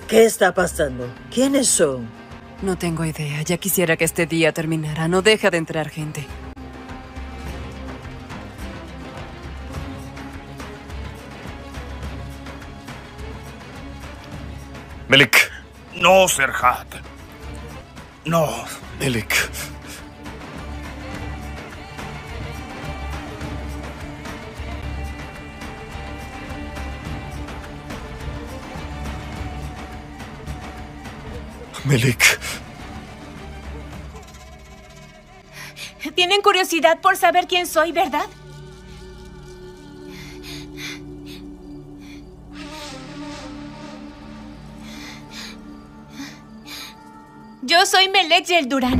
¿Qué está pasando? ¿Quiénes son? No tengo idea. Ya quisiera que este día terminara. No deja de entrar gente. Melik. No, Serhat. No. Melik. Melik. Tienen curiosidad por saber quién soy, ¿verdad? Yo soy Melek Yelduran.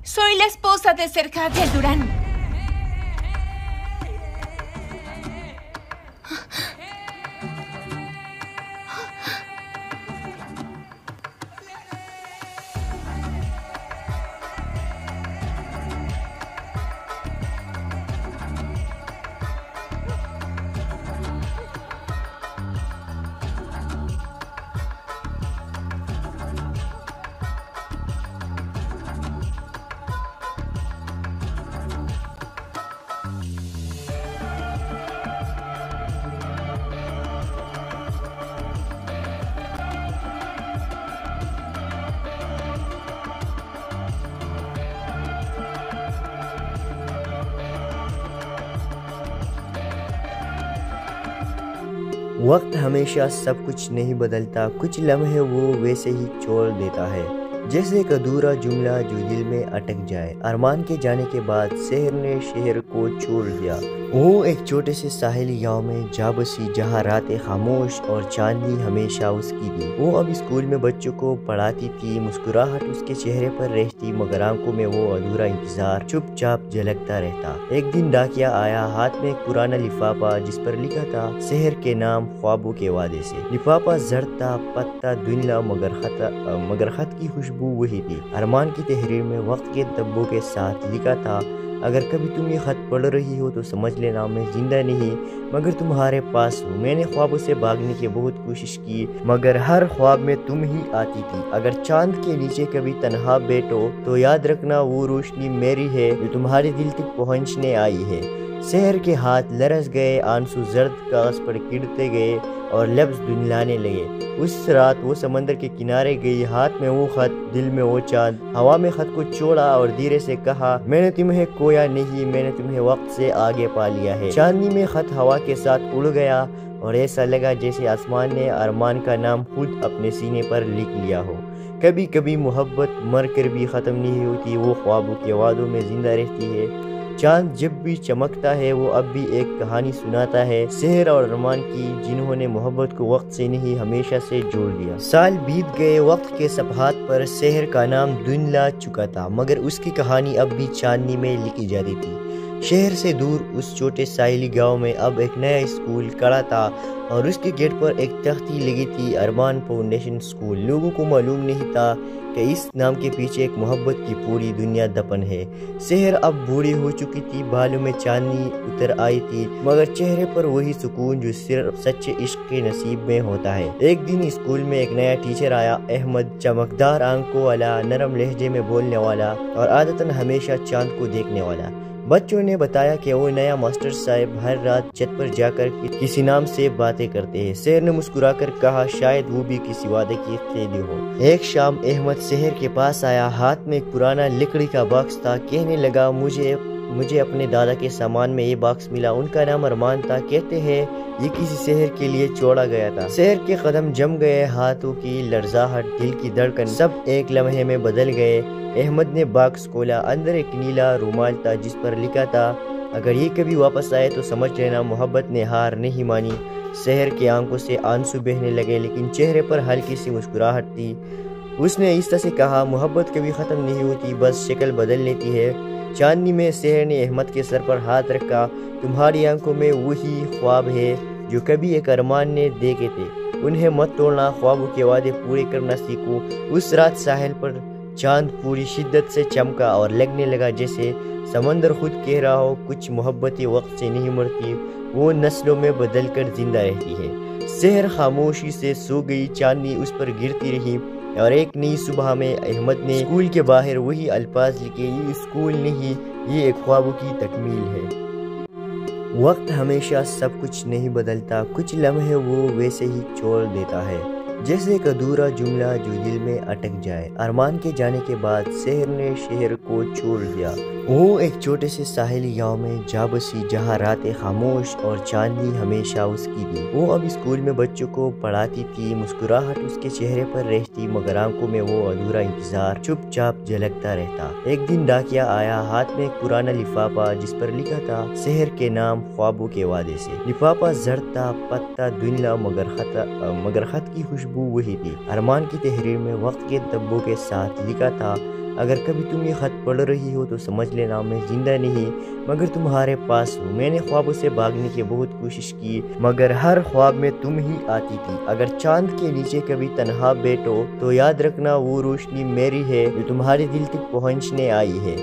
Soy la esposa de Serhat Yelduran. وقت ہمیشہ سب کچھ نہیں بدلتا، کچھ لمحے وہ ویسے ہی چھوڑ دیتا ہے، جیسے ایک ادھورا جملہ جو دل میں اٹک جائے۔ ارمان کے جانے کے بعد سحر نے شہر کو چھوڑ دیا۔ وہ ایک چھوٹے سے ساحلی گاؤں میں جا بسی جہاں راتیں خاموش اور چاندنی ہمیشہ اس کی تھی۔ وہ اب اسکول میں بچوں کو پڑھاتی تھی، مسکراہٹ اس کے چہرے پر رہتی مگر آنکھوں میں وہ ادھورا انتظار چپ چاپ جھلکتا رہتا۔ ایک دن ڈاکیا آیا، ہاتھ میں ایک پرانا لفافہ جس پر لکھا تھا شہر کے نام خوابوں کے وعدے سے۔ لفافہ زرد تھا، پتہ دھندلا مگر خط کی خوشبو وہی تھی۔ ارمان کی تحریر میں وقت کے دبوں کے ساتھ لکھا تھا، اگر کبھی تم یہ خط پڑھ رہی ہو تو سمجھ لینا میں زندہ نہیں مگر تمہارے پاس ہوں۔ میں نے خوابوں سے بھاگنے کی بہت کوشش کی مگر ہر خواب میں تم ہی آتی تھی۔ اگر چاند کے نیچے کبھی تنہا بیٹھو تو یاد رکھنا وہ روشنی میری ہے جو تمہارے دل تک پہنچنے آئی ہے۔ شہر کے ہاتھ لرز گئے، آنسو زرد کاغذ پر گرتے گئے اور لفظ دھندلانے لگے۔ اس رات وہ سمندر کے کنارے گئی، ہاتھ میں وہ خط، دل میں وہ چاند۔ ہوا میں خط کو چھوڑا اور دھیرے سے کہا، میں نے تمہیں کھویا نہیں، میں نے تمہیں وقت سے آگے پا لیا ہے۔ چاندنی میں خط ہوا کے ساتھ اڑ گیا اور ایسا لگا جیسے آسمان نے ارمان کا نام خود اپنے سینے پر لکھ لیا ہو۔ کبھی کبھی محبت مر کر بھی ختم نہیں ہوتی، وہ خوابوں کے وعدوں میں زندہ رہتی ہے۔ چاند جب بھی چمکتا ہے وہ اب بھی ایک کہانی سناتا ہے، شہر اور ارمان کی، جنہوں نے محبت کو وقت سے نہیں ہمیشہ سے جوڑ دیا۔ سال بیت گئے، وقت کے صفحات پر شہر کا نام دھندلا چکا تھا مگر اس کی کہانی اب بھی چاندنی میں لکھی جاتی تھی۔ شہر سے دور اس چھوٹے ساحلی گاؤں میں اب ایک نیا اسکول کھڑا تھا اور اس کے گیٹ پر ایک تختی لگی تھی، ارمان فاؤنڈیشن اسکول۔ لوگوں کو معلوم نہیں تھا کہ اس نام کے پیچھے ایک محبت کی پوری دنیا دفن ہے۔ شہر اب بوڑھی ہو چکی تھی، بالوں میں چاندنی اتر آئی تھی مگر چہرے پر وہی سکون جو صرف سچے عشق کے نصیب میں ہوتا ہے۔ ایک دن اسکول میں ایک نیا ٹیچر آیا، احمد، چمکدار آنکھوں والا، نرم لہجے میں بولنے والا اور عادتاً ہمیشہ چاند کو دیکھنے والا۔ بچوں نے بتایا کہ وہ نیا ماسٹر صاحب ہر رات چھت پر جا کر کسی نام سے باتیں کرتے ہیں۔ شہر نے مسکرا کر کہا، شاید وہ بھی کسی وعدے کی قیدی ہو۔ ایک شام احمد شہر کے پاس آیا، ہاتھ میں ایک پرانا لکڑی کا باکس تھا۔ کہنے لگا، مجھے اپنے دادا کے سامان میں یہ باکس ملا، ان کا نام ارمان تھا، کہتے ہیں یہ کسی شہر کے لیے چھوڑا گیا تھا۔ شہر کے قدم جم گئے، ہاتھوں کی لرزاہٹ، دل کی دھڑکن سب ایک لمحے میں بدل گئے۔ احمد نے باکس کھولا، اندر ایک نیلا رومال تھا جس پر لکھا تھا، اگر یہ کبھی واپس آئے تو سمجھ لینا محبت نے ہار نہیں مانی۔ شہر کی آنکھوں سے آنسو بہنے لگے لیکن چہرے پر ہلکی سی مسکراہٹ تھی۔ اس نے آہستہ سے کہا، محبت کبھی ختم نہیں ہوتی، بس شکل بدل لیتی ہے۔ چاندنی میں شہر نے احمد کے سر پر ہاتھ رکھا، تمہاری آنکھوں میں وہی خواب ہے جو کبھی ایک ارمان نے دیکھے تھے، انہیں مت توڑنا، خوابوں کے وعدے پورے کرنا سیکھو۔ اس رات ساحل پر چاند پوری شدت سے چمکا اور لگنے لگا جیسے سمندر خود کہہ رہا ہو، کچھ محبتیں وقت سے نہیں مرتی، وہ نسلوں میں بدل کر زندہ رہتی ہے۔ سحر خاموشی سے سو گئی، چاندنی اس پر گرتی رہی، اور ایک نئی صبح میں احمد نے اسکول کے باہر وہی الفاظ لکھے، یہ اسکول نہیں، یہ ایک خوابوں کی تکمیل ہے۔ وقت ہمیشہ سب کچھ نہیں بدلتا، کچھ لمحے وہ ویسے ہی چھوڑ دیتا ہے، جیسے ایک ادھورا جملہ جو دل میں اٹک جائے۔ ارمان کے جانے کے بعد سحر نے شہر کو چھوڑ دیا۔ وہ ایک چھوٹے سے ساحلی گاؤں میں جا بسی، جہاں راتیں خاموش اور چاندنی ہمیشہ اس کی تھی۔ وہ اب اسکول میں بچوں کو پڑھاتی تھی، مسکراہٹ اس کے چہرے پر رہتی، مگر آنکھوں میں وہ ادھورا انتظار چپ چاپ جھلکتا رہتا۔ ایک دن ڈاکیا آیا، ہاتھ میں ایک پرانا لفافہ جس پر لکھا تھا شہر کے نام، خوابوں کے وعدے سے۔ لفافہ زرد تھا، پتہ دھندلا، مگر خط کی خوشبو وہی تھی۔ ارمان کی تحریر میں وقت کے دبوں کے ساتھ لکھا تھا، اگر کبھی تم یہ خط پڑھ رہی ہو تو سمجھ لینا میں زندہ نہیں مگر تمہارے پاس ہوں۔ میں نے خوابوں سے بھاگنے کی بہت کوشش کی مگر ہر خواب میں تم ہی آتی تھی۔ اگر چاند کے نیچے کبھی تنہا بیٹھو تو یاد رکھنا وہ روشنی میری ہے جو تمہارے دل تک پہنچنے آئی ہے۔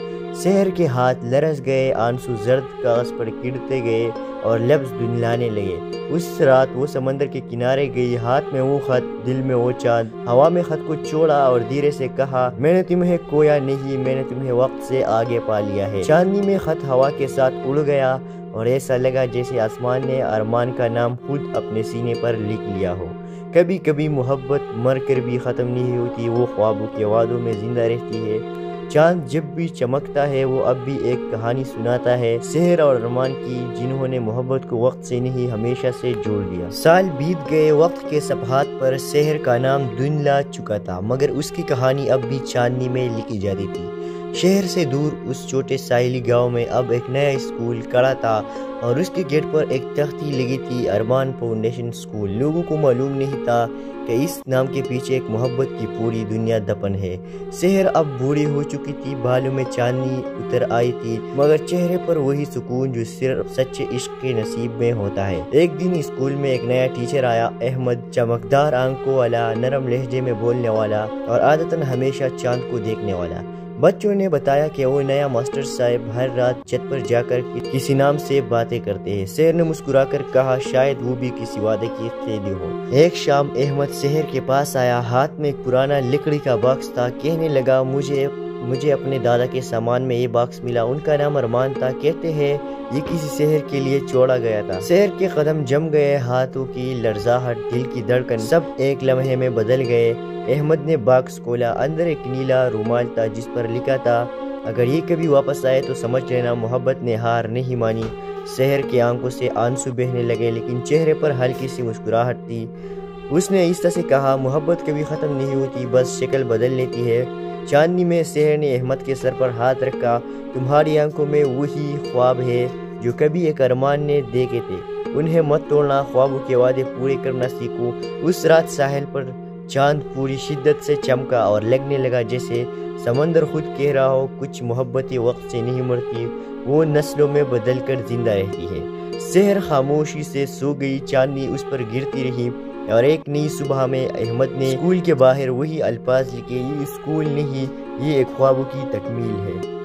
شہر کے ہاتھ لرز گئے، آنسو زرد کاغذ پر گرتے گئے اور لفظ دھندلانے لگے۔ اس رات وہ سمندر کے کنارے گئی، ہاتھ میں وہ خط، دل میں وہ چاند۔ ہوا میں خط کو چھوڑا اور دھیرے سے کہا، میں نے تمہیں کھویا نہیں، میں نے تمہیں وقت سے آگے پا لیا ہے۔ چاندنی میں خط ہوا کے ساتھ اڑ گیا اور ایسا لگا جیسے آسمان نے ارمان کا نام خود اپنے سینے پر لکھ لیا ہو۔ کبھی کبھی محبت مر کر بھی ختم نہیں ہوتی، وہ خوابوں کے وعدوں میں زندہ رہتی ہے۔ چاند جب بھی چمکتا ہے وہ اب بھی ایک کہانی سناتا ہے، شہر اور ارمان کی، جنہوں نے محبت کو وقت سے نہیں ہمیشہ سے جوڑ دیا۔ سال بیت گئے، وقت کے صفحات پر شہر کا نام دھندلا چکا تھا مگر اس کی کہانی اب بھی چاندنی میں لکھی جاتی تھی۔ شہر سے دور اس چھوٹے ساحلی گاؤں میں اب ایک نیا اسکول کھڑا تھا اور اس کے گیٹ پر ایک تختی لگی تھی، ارمان فاؤنڈیشن اسکول۔ لوگوں کو معلوم نہیں تھا کہ اس نام کے پیچھے ایک محبت کی پوری دنیا دفن ہے۔ شہر اب بوڑھی ہو چکی تھی، بالوں میں چاندنی اتر آئی تھی مگر چہرے پر وہی سکون جو صرف سچے عشق کے نصیب میں ہوتا ہے۔ ایک دن اسکول میں ایک نیا ٹیچر آیا، احمد، چمکدار آنکھوں والا، نرم لہجے میں بولنے والا اور عادتاً ہمیشہ چاند کو دیکھنے والا۔ بچوں نے بتایا کہ وہ نیا ماسٹر صاحب ہر رات چھت پر جا کر کسی نام سے باتیں کرتے ہیں۔ شہر نے مسکرا کر کہا، شاید وہ بھی کسی وعدے کی قیدی ہو۔ ایک شام احمد شہر کے پاس آیا، ہاتھ میں ایک پرانا لکڑی کا باکس تھا۔ کہنے لگا، مجھے اپنے دادا کے سامان میں یہ باکس ملا، ان کا نام ارمان تھا، کہتے ہیں یہ کسی شہر کے لیے چھوڑا گیا تھا۔ شہر کے قدم جم گئے، ہاتھوں کی لرزاہٹ، دل کی دھڑکن سب ایک لمحے میں بدل گئے۔ احمد نے باکس کھولا، اندر ایک نیلا رومال تھا جس پر لکھا تھا، اگر یہ کبھی واپس آئے تو سمجھ لینا محبت نے ہار نہیں مانی۔ شہر کی آنکھوں سے آنسو بہنے لگے لیکن چہرے پر ہلکی سی مسکراہٹ تھی۔ اس نے آہستہ سے کہا، محبت کبھی ختم نہیں ہوتی، بس شکل بدل لیتی ہے۔ چاندنی میں شہر نے احمد کے سر پر ہاتھ رکھا، تمہاری آنکھوں میں وہی خواب ہے جو کبھی ایک ارمان نے دیکھے تھے، انہیں مت توڑنا، خوابوں کے وعدے پورے کرنا سیکھو۔ اس رات ساحل پر چاند پوری شدت سے چمکا اور لگنے لگا جیسے سمندر خود کہہ رہا ہو، کچھ محبتیں وقت سے نہیں مرتی، وہ نسلوں میں بدل کر زندہ رہتی ہے۔ شہر خاموشی سے سو گئی، چاندنی اس پر گرتی رہی، اور ایک نئی صبح میں احمد نے اسکول کے باہر وہی الفاظ لکھے، یہ اسکول نہیں، یہ ایک خوابوں کی تکمیل ہے۔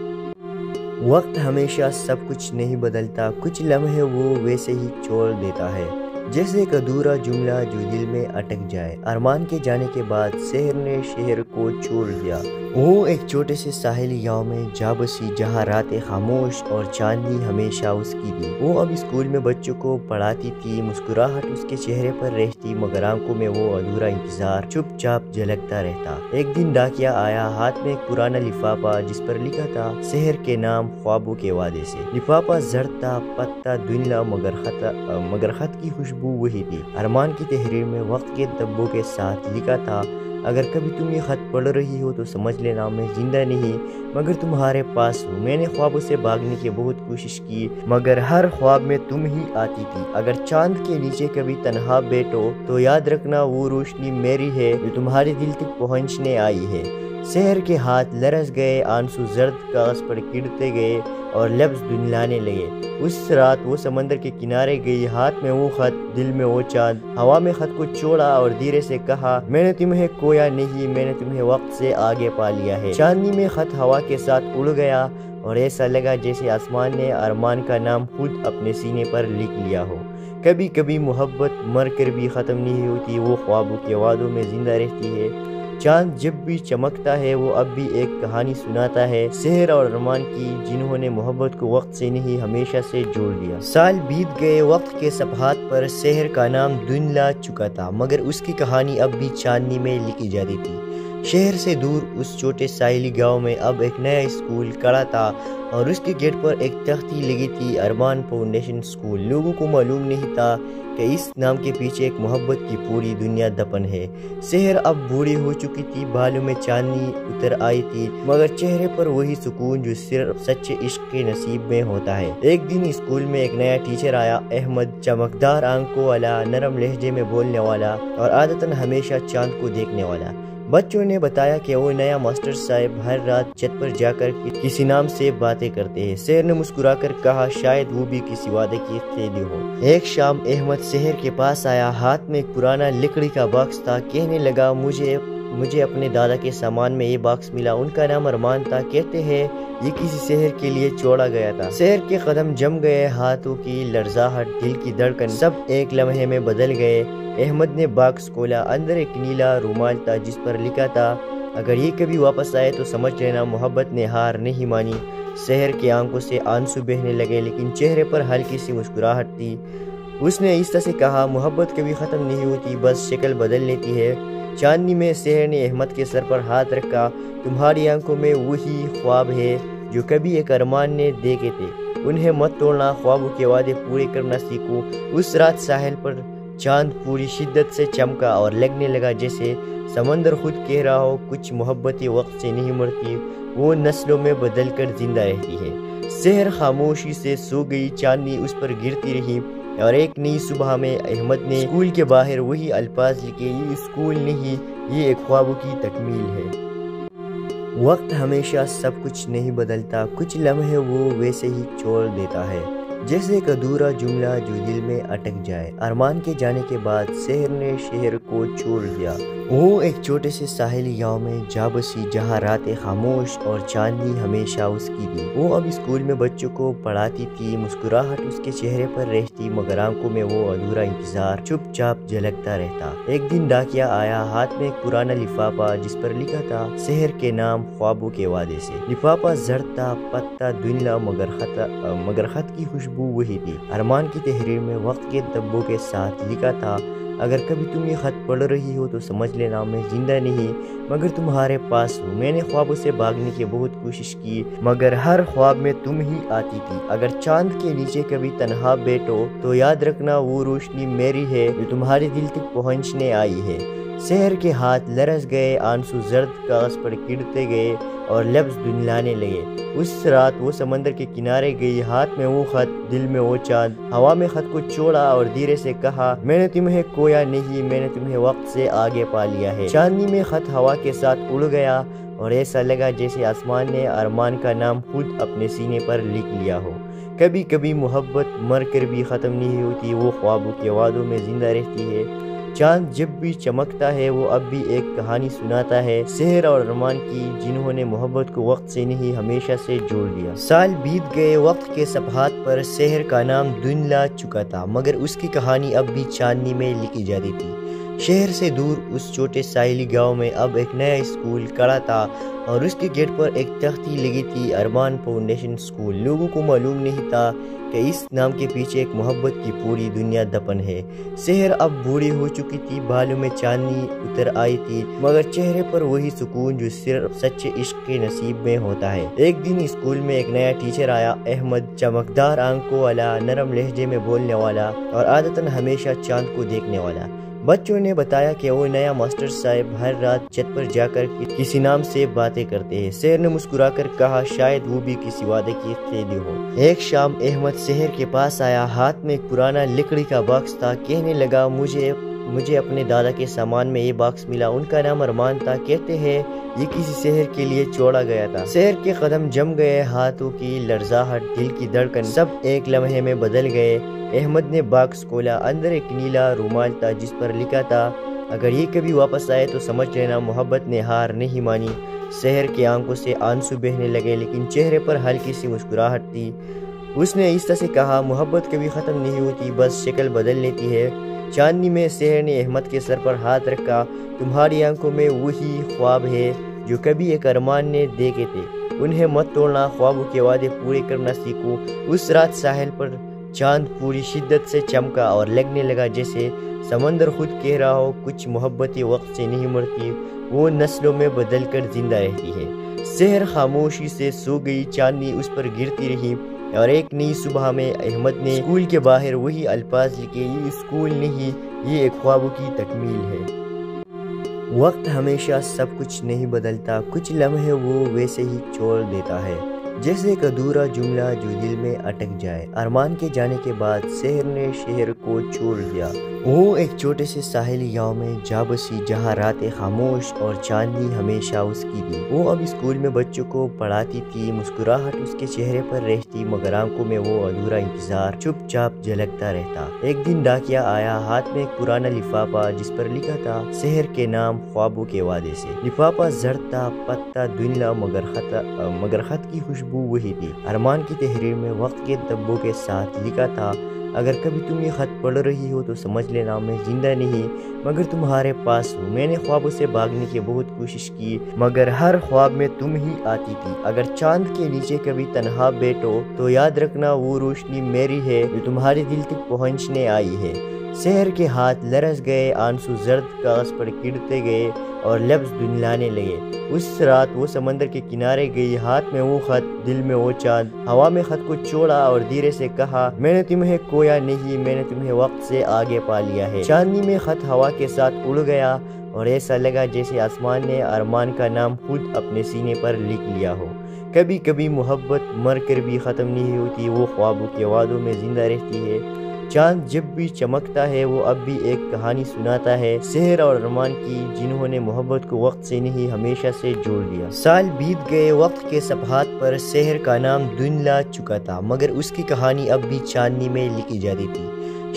وقت ہمیشہ سب کچھ نہیں بدلتا، کچھ لمحے وہ ویسے ہی چھوڑ دیتا ہے، جیسے ایک ادھورا جملہ جو دل میں اٹک جائے۔ ارمان کے جانے کے بعد شہر نے شہر کو چھوڑ دیا۔ وہ ایک چھوٹے سے ساحلی گاؤں میں جا بسی، جہاں راتیں خاموش اور چاندنی ہمیشہ اس کی تھی۔ وہ اب اسکول میں بچوں کو پڑھاتی تھی، مسکراہٹ اس کے چہرے پر رہتی مگر آنکھوں میں وہ ادھورا انتظار چپ چاپ جھلکتا رہتا۔ ایک دن ڈاکیا آیا، ہاتھ میں ایک پرانا لفافہ جس پر لکھا تھا شہر کے نام، خوابوں کے وعدے سے۔ لفافہ زرد تھا، پتہ دھندلا، مگر خط کی خوشبو وہی تھی۔ ارمان کی تحریر میں وقت کے دبوں کے ساتھ لکھا تھا، اگر کبھی تم یہ خط پڑھ رہی ہو تو سمجھ لینا میں زندہ نہیں مگر تمہارے پاس ہوں۔ میں نے خوابوں سے بھاگنے کی بہت کوشش کی مگر ہر خواب میں تم ہی آتی تھی۔ اگر چاند کے نیچے کبھی تنہا بیٹھو تو یاد رکھنا وہ روشنی میری ہے جو تمہارے دل تک پہنچنے آئی ہے۔ شہر کے ہاتھ لرز گئے، آنسو زرد کاغذ پر گرتے گئے اور لفظ دھندلانے لگے۔ اس رات وہ سمندر کے کنارے گئی، ہاتھ میں وہ خط، دل میں وہ چاند۔ ہوا میں خط کو چھوڑا اور دھیرے سے کہا، میں نے تمہیں کھویا نہیں، میں نے تمہیں وقت سے آگے پا لیا ہے۔ چاندنی میں خط ہوا کے ساتھ اڑ گیا اور ایسا لگا جیسے آسمان نے ارمان کا نام خود اپنے سینے پر لکھ لیا ہو۔ کبھی کبھی محبت مر کر بھی ختم نہیں ہوتی، وہ خوابوں کے وعدوں میں زندہ رہتی ہے۔ چاند جب بھی چمکتا ہے وہ اب بھی ایک کہانی سناتا ہے، سحر اور ارمان کی، جنہوں نے محبت کو وقت سے نہیں ہمیشہ سے جوڑ لیا۔ سال بیت گئے، وقت کے صفحات پر سحر کا نام دھندلا چکا تھا، مگر اس کی کہانی اب بھی چاندنی میں لکھی جاتی تھی۔ شہر سے دور اس چھوٹے ساحلی گاؤں میں اب ایک نیا اسکول کھڑا تھا اور اس کے گیٹ پر ایک تختی لگی تھی، ارمان فاؤنڈیشن اسکول۔ لوگوں کو معلوم نہیں تھا کہ اس نام کے پیچھے ایک محبت کی پوری دنیا دفن ہے۔ سحر اب بوڑھی ہو چکی تھی، بالوں میں چاندنی اتر آئی تھی، مگر چہرے پر وہی سکون جو صرف سچے عشق کے نصیب میں ہوتا ہے۔ ایک دن اسکول میں ایک نیا ٹیچر آیا، احمد، چمکدار آنکھوں والا، نرم لہجے میں بولنے والا اور عادتاً ہمیشہ چاند کو دیکھنے والا۔ بچوں نے بتایا کہ وہ نیا ماسٹر صاحب ہر رات چھت پر جا کر کسی نام سے باتیں کرتے ہیں۔ سحر نے مسکرا کر کہا، شاید وہ بھی کسی وعدے کی قیدی ہو۔ ایک شام احمد سحر کے پاس آیا، ہاتھ میں ایک پرانا لکڑی کا باکس تھا۔ کہنے لگا، مجھے اپنے دادا کے سامان میں یہ باکس ملا، ان کا نام ارمان تھا، کہتے ہیں یہ کسی سحر کے لیے چھوڑا گیا تھا۔ سحر کے قدم جم گئے، ہاتھوں کی لرزاہٹ، دل کی دھڑکن سب ایک لمحے میں بدل گئے۔ احمد نے باکس کھولا، اندر ایک نیلا رومال تھا جس پر لکھا تھا، اگر یہ کبھی واپس آئے تو سمجھ لینا محبت نے ہار نہیں مانی۔ سحر کی آنکھوں سے آنسو بہنے لگے، لیکن چہرے پر ہلکی سی مسکراہٹ تھی۔ اس نے آہستہ سے کہا، محبت کبھی ختم نہیں ہوتی، بس شکل بدل لیتی ہے۔ چاندنی میں سحر نے احمد کے سر پر ہاتھ رکھا، تمہاری آنکھوں میں وہی خواب ہے جو کبھی ایک ارمان نے دیکھے تھے، انہیں مت توڑنا، خوابوں کے وعدے پورے کرنا سیکھو۔ اس رات ساحل پر چاند پوری شدت سے چمکا اور لگنے لگا جیسے سمندر خود کہہ رہا ہو، کچھ محبتیں وقت سے نہیں مرتی، وہ نسلوں میں بدل کر زندہ رہتی ہے۔ سحر خاموشی سے سو گئی، چاندنی اس پر گرتی رہی، اور ایک نئی صبح میں احمد نے اسکول کے باہر وہی الفاظ لکھے، یہ اسکول نہیں، یہ ایک خوابوں کی تکمیل ہے۔ وقت ہمیشہ سب کچھ نہیں بدلتا، کچھ لمحے وہ ویسے ہی چھوڑ دیتا ہے، جیسے ایک ادھورا جملہ جو دل میں اٹک جائے۔ ارمان کے جانے کے بعد سحر نے شہر کو چھوڑ دیا۔ وہ ایک چھوٹے سے ساحلی گاؤں میں جا بسی، جہاں راتیں خاموش اور چاندنی ہمیشہ اس کی تھی۔ وہ اب اسکول میں بچوں کو پڑھاتی تھی، مسکراہٹ اس کے چہرے پر رہتی، مگر آنکھوں میں وہ ادھورا انتظار چپ چاپ جھلکتا رہتا۔ ایک دن ڈاکیا آیا، ہاتھ میں ایک پرانا لفافہ جس پر لکھا تھا، سحر کے نام، خوابوں کے وعدے سے۔ لفافہ زرد تھا، پتہ دھندلا، مگر خط کی خوشبو وہی تھی۔ ارمان کی تحریر میں وقت کے دبوں کے ساتھ لکھا تھا، اگر کبھی تم یہ خط پڑھ رہی ہو تو سمجھ لینا میں زندہ نہیں مگر تمہارے پاس ہوں۔ میں نے خوابوں سے بھاگنے کی بہت کوشش کی، مگر ہر خواب میں تم ہی آتی تھی۔ اگر چاند کے نیچے کبھی تنہا بیٹھو تو یاد رکھنا وہ روشنی میری ہے جو تمہارے دل تک پہنچنے آئی ہے۔ سحر کے ہاتھ لرز گئے، آنسو زرد کاغذ پر گرتے گئے اور لفظ دھندلانے لگے۔ اس رات وہ سمندر کے کنارے گئی، ہاتھ میں وہ خط، دل میں وہ چاند۔ ہوا میں خط کو چھوڑا اور دھیرے سے کہا، میں نے تمہیں کھویا نہیں، میں نے تمہیں وقت سے آگے پا لیا ہے۔ چاندنی میں خط ہوا کے ساتھ اڑ گیا اور ایسا لگا جیسے آسمان نے ارمان کا نام خود اپنے سینے پر لکھ لیا ہو۔ کبھی کبھی محبت مر کر بھی ختم نہیں ہوتی، وہ خوابوں کے وعدوں میں زندہ رہتی ہے۔ چاند جب بھی چمکتا ہے وہ اب بھی ایک کہانی سناتا ہے، سحر اور ارمان کی، جنہوں نے محبت کو وقت سے نہیں ہمیشہ سے جوڑ دیا۔ سال بیت گئے، وقت کے صفحات پر سحر کا نام دھندلا چکا تھا، مگر اس کی کہانی اب بھی چاندنی میں لکھی جاتی تھی۔ شہر سے دور اس چھوٹے ساحلی گاؤں میں اب ایک نیا اسکول کھڑا تھا اور اس کے گیٹ پر ایک تختی لگی تھی، ارمان فاؤنڈیشن اسکول۔ لوگوں کو معلوم نہیں تھا کہ اس نام کے پیچھے ایک محبت کی پوری دنیا دفن ہے۔ سحر اب بوڑھی ہو چکی تھی، بالوں میں چاندنی اتر آئی تھی، مگر چہرے پر وہی سکون جو صرف سچے عشق کے نصیب میں ہوتا ہے۔ ایک دن اسکول میں ایک نیا ٹیچر آیا، احمد، چمکدار آنکھوں والا، نرم لہجے میں بولنے والا اور عادتاً ہمیشہ چاند کو دیکھنے والا۔ بچوں نے بتایا کہ وہ نیا ماسٹر صاحب ہر رات چھت پر جا کر کسی نام سے باتیں کرتے ہیں۔ سحر نے مسکرا کر کہا، شاید وہ بھی کسی وعدے کی قیدی ہو۔ ایک شام احمد سحر کے پاس آیا، ہاتھ میں ایک پرانا لکڑی کا باکس تھا۔ کہنے لگا، مجھے اپنے دادا کے سامان میں یہ باکس ملا، ان کا نام ارمان تھا، کہتے ہیں یہ کسی سحر کے لیے چھوڑا گیا تھا۔ سحر کے قدم جم گئے، ہاتھوں کی لرزاہٹ، دل کی دھڑکن سب ایک لمحے میں بدل گئے۔ احمد نے باکس کھولا، اندر ایک نیلا رومال تھا جس پر لکھا تھا، اگر یہ کبھی واپس آئے تو سمجھ لینا محبت نے ہار نہیں مانی۔ سحر کی آنکھوں سے آنسو بہنے لگے، لیکن چہرے پر ہلکی سی مسکراہٹ تھی۔ اس نے آہستہ سے کہا محبت کبھی ختم نہیں ہوتی، بس شکل بدل لیتی ہے۔ چاندنی میں سحر نے احمد کے سر پر ہاتھ رکھا، تمہاری آنکھوں میں وہی خواب ہے جو کبھی ایک ارمان نے دیکھے تھے، انہیں مت توڑنا، خوابوں کے وعدے پورے کرنا سیکھو۔ اس رات ساحل پر چاند پوری شدت سے چمکا اور لگنے لگا جیسے سمندر خود کہہ رہا ہو کچھ محبتیں وقت سے نہیں مرتی، وہ نسلوں میں بدل کر زندہ رہتی ہے۔ سحر خاموشی سے سو گئی، چاندنی اس پر گرتی رہی، اور ایک نئی صبح میں احمد نے اسکول کے باہر وہی الفاظ لکھے، یہ اسکول نہیں، یہ ایک خوابوں کی تکمیل ہے۔ وقت ہمیشہ سب کچھ نہیں بدلتا، کچھ لمحے وہ ویسے ہی چھوڑ دیتا ہے، جیسے ایک ادھورا جملہ جو دل میں اٹک جائے۔ ارمان کے جانے کے بعد سحر نے شہر کو چھوڑ دیا۔ وہ ایک چھوٹے سے ساحلی گاؤں میں جا بسی جہاں راتیں خاموش اور چاندنی ہمیشہ اس کی تھی۔ وہ اب اسکول میں بچوں کو پڑھاتی تھی، مسکراہٹ اس کے چہرے پر رہتی مگر آنکھوں میں وہ ادھورا انتظار چپ چاپ جھلکتا رہتا۔ ایک دن ڈاکیا آیا، ہاتھ میں ایک پرانا لفافہ جس پر لکھا تھا شہر کے نام خوابوں کے وعدے سے۔ لفافہ زرد تھا، پتہ دھندلا مگر خط کی خوشبو وہی تھی۔ ارمان کی تحریر میں وقت کے دبوں کے ساتھ لکھا تھا، اگر کبھی تم یہ خط پڑھ رہی ہو تو سمجھ لینا میں زندہ نہیں مگر تمہارے پاس ہوں۔ میں نے خوابوں سے بھاگنے کی بہت کوشش کی مگر ہر خواب میں تم ہی آتی تھی۔ اگر چاند کے نیچے کبھی تنہا بیٹھو تو یاد رکھنا وہ روشنی میری ہے جو تمہارے دل تک پہنچنے آئی ہے۔ سحر کے ہاتھ لرز گئے، آنسو زرد کاغذ پر گرتے گئے اور لفظ دھندلانے لگے۔ اس رات وہ سمندر کے کنارے گئی، ہاتھ میں وہ خط، دل میں وہ چاند۔ ہوا میں خط کو چھوڑا اور دھیرے سے کہا، میں نے تمہیں کھویا نہیں، میں نے تمہیں وقت سے آگے پا لیا ہے۔ چاندنی میں خط ہوا کے ساتھ اڑ گیا اور ایسا لگا جیسے آسمان نے ارمان کا نام خود اپنے سینے پر لکھ لیا ہو۔ کبھی کبھی محبت مر کر بھی ختم نہیں ہوتی، وہ خوابوں کے وعدوں میں زندہ رہتی ہے۔ چاند جب بھی چمکتا ہے وہ اب بھی ایک کہانی سناتا ہے، سحر اور ارمان کی، جنہوں نے محبت کو وقت سے نہیں ہمیشہ سے جوڑ دیا۔ سال بیت گئے، وقت کے صفحات پر سحر کا نام دھندلا چکا تھا مگر اس کی کہانی اب بھی چاندنی میں لکھی جاتی تھی۔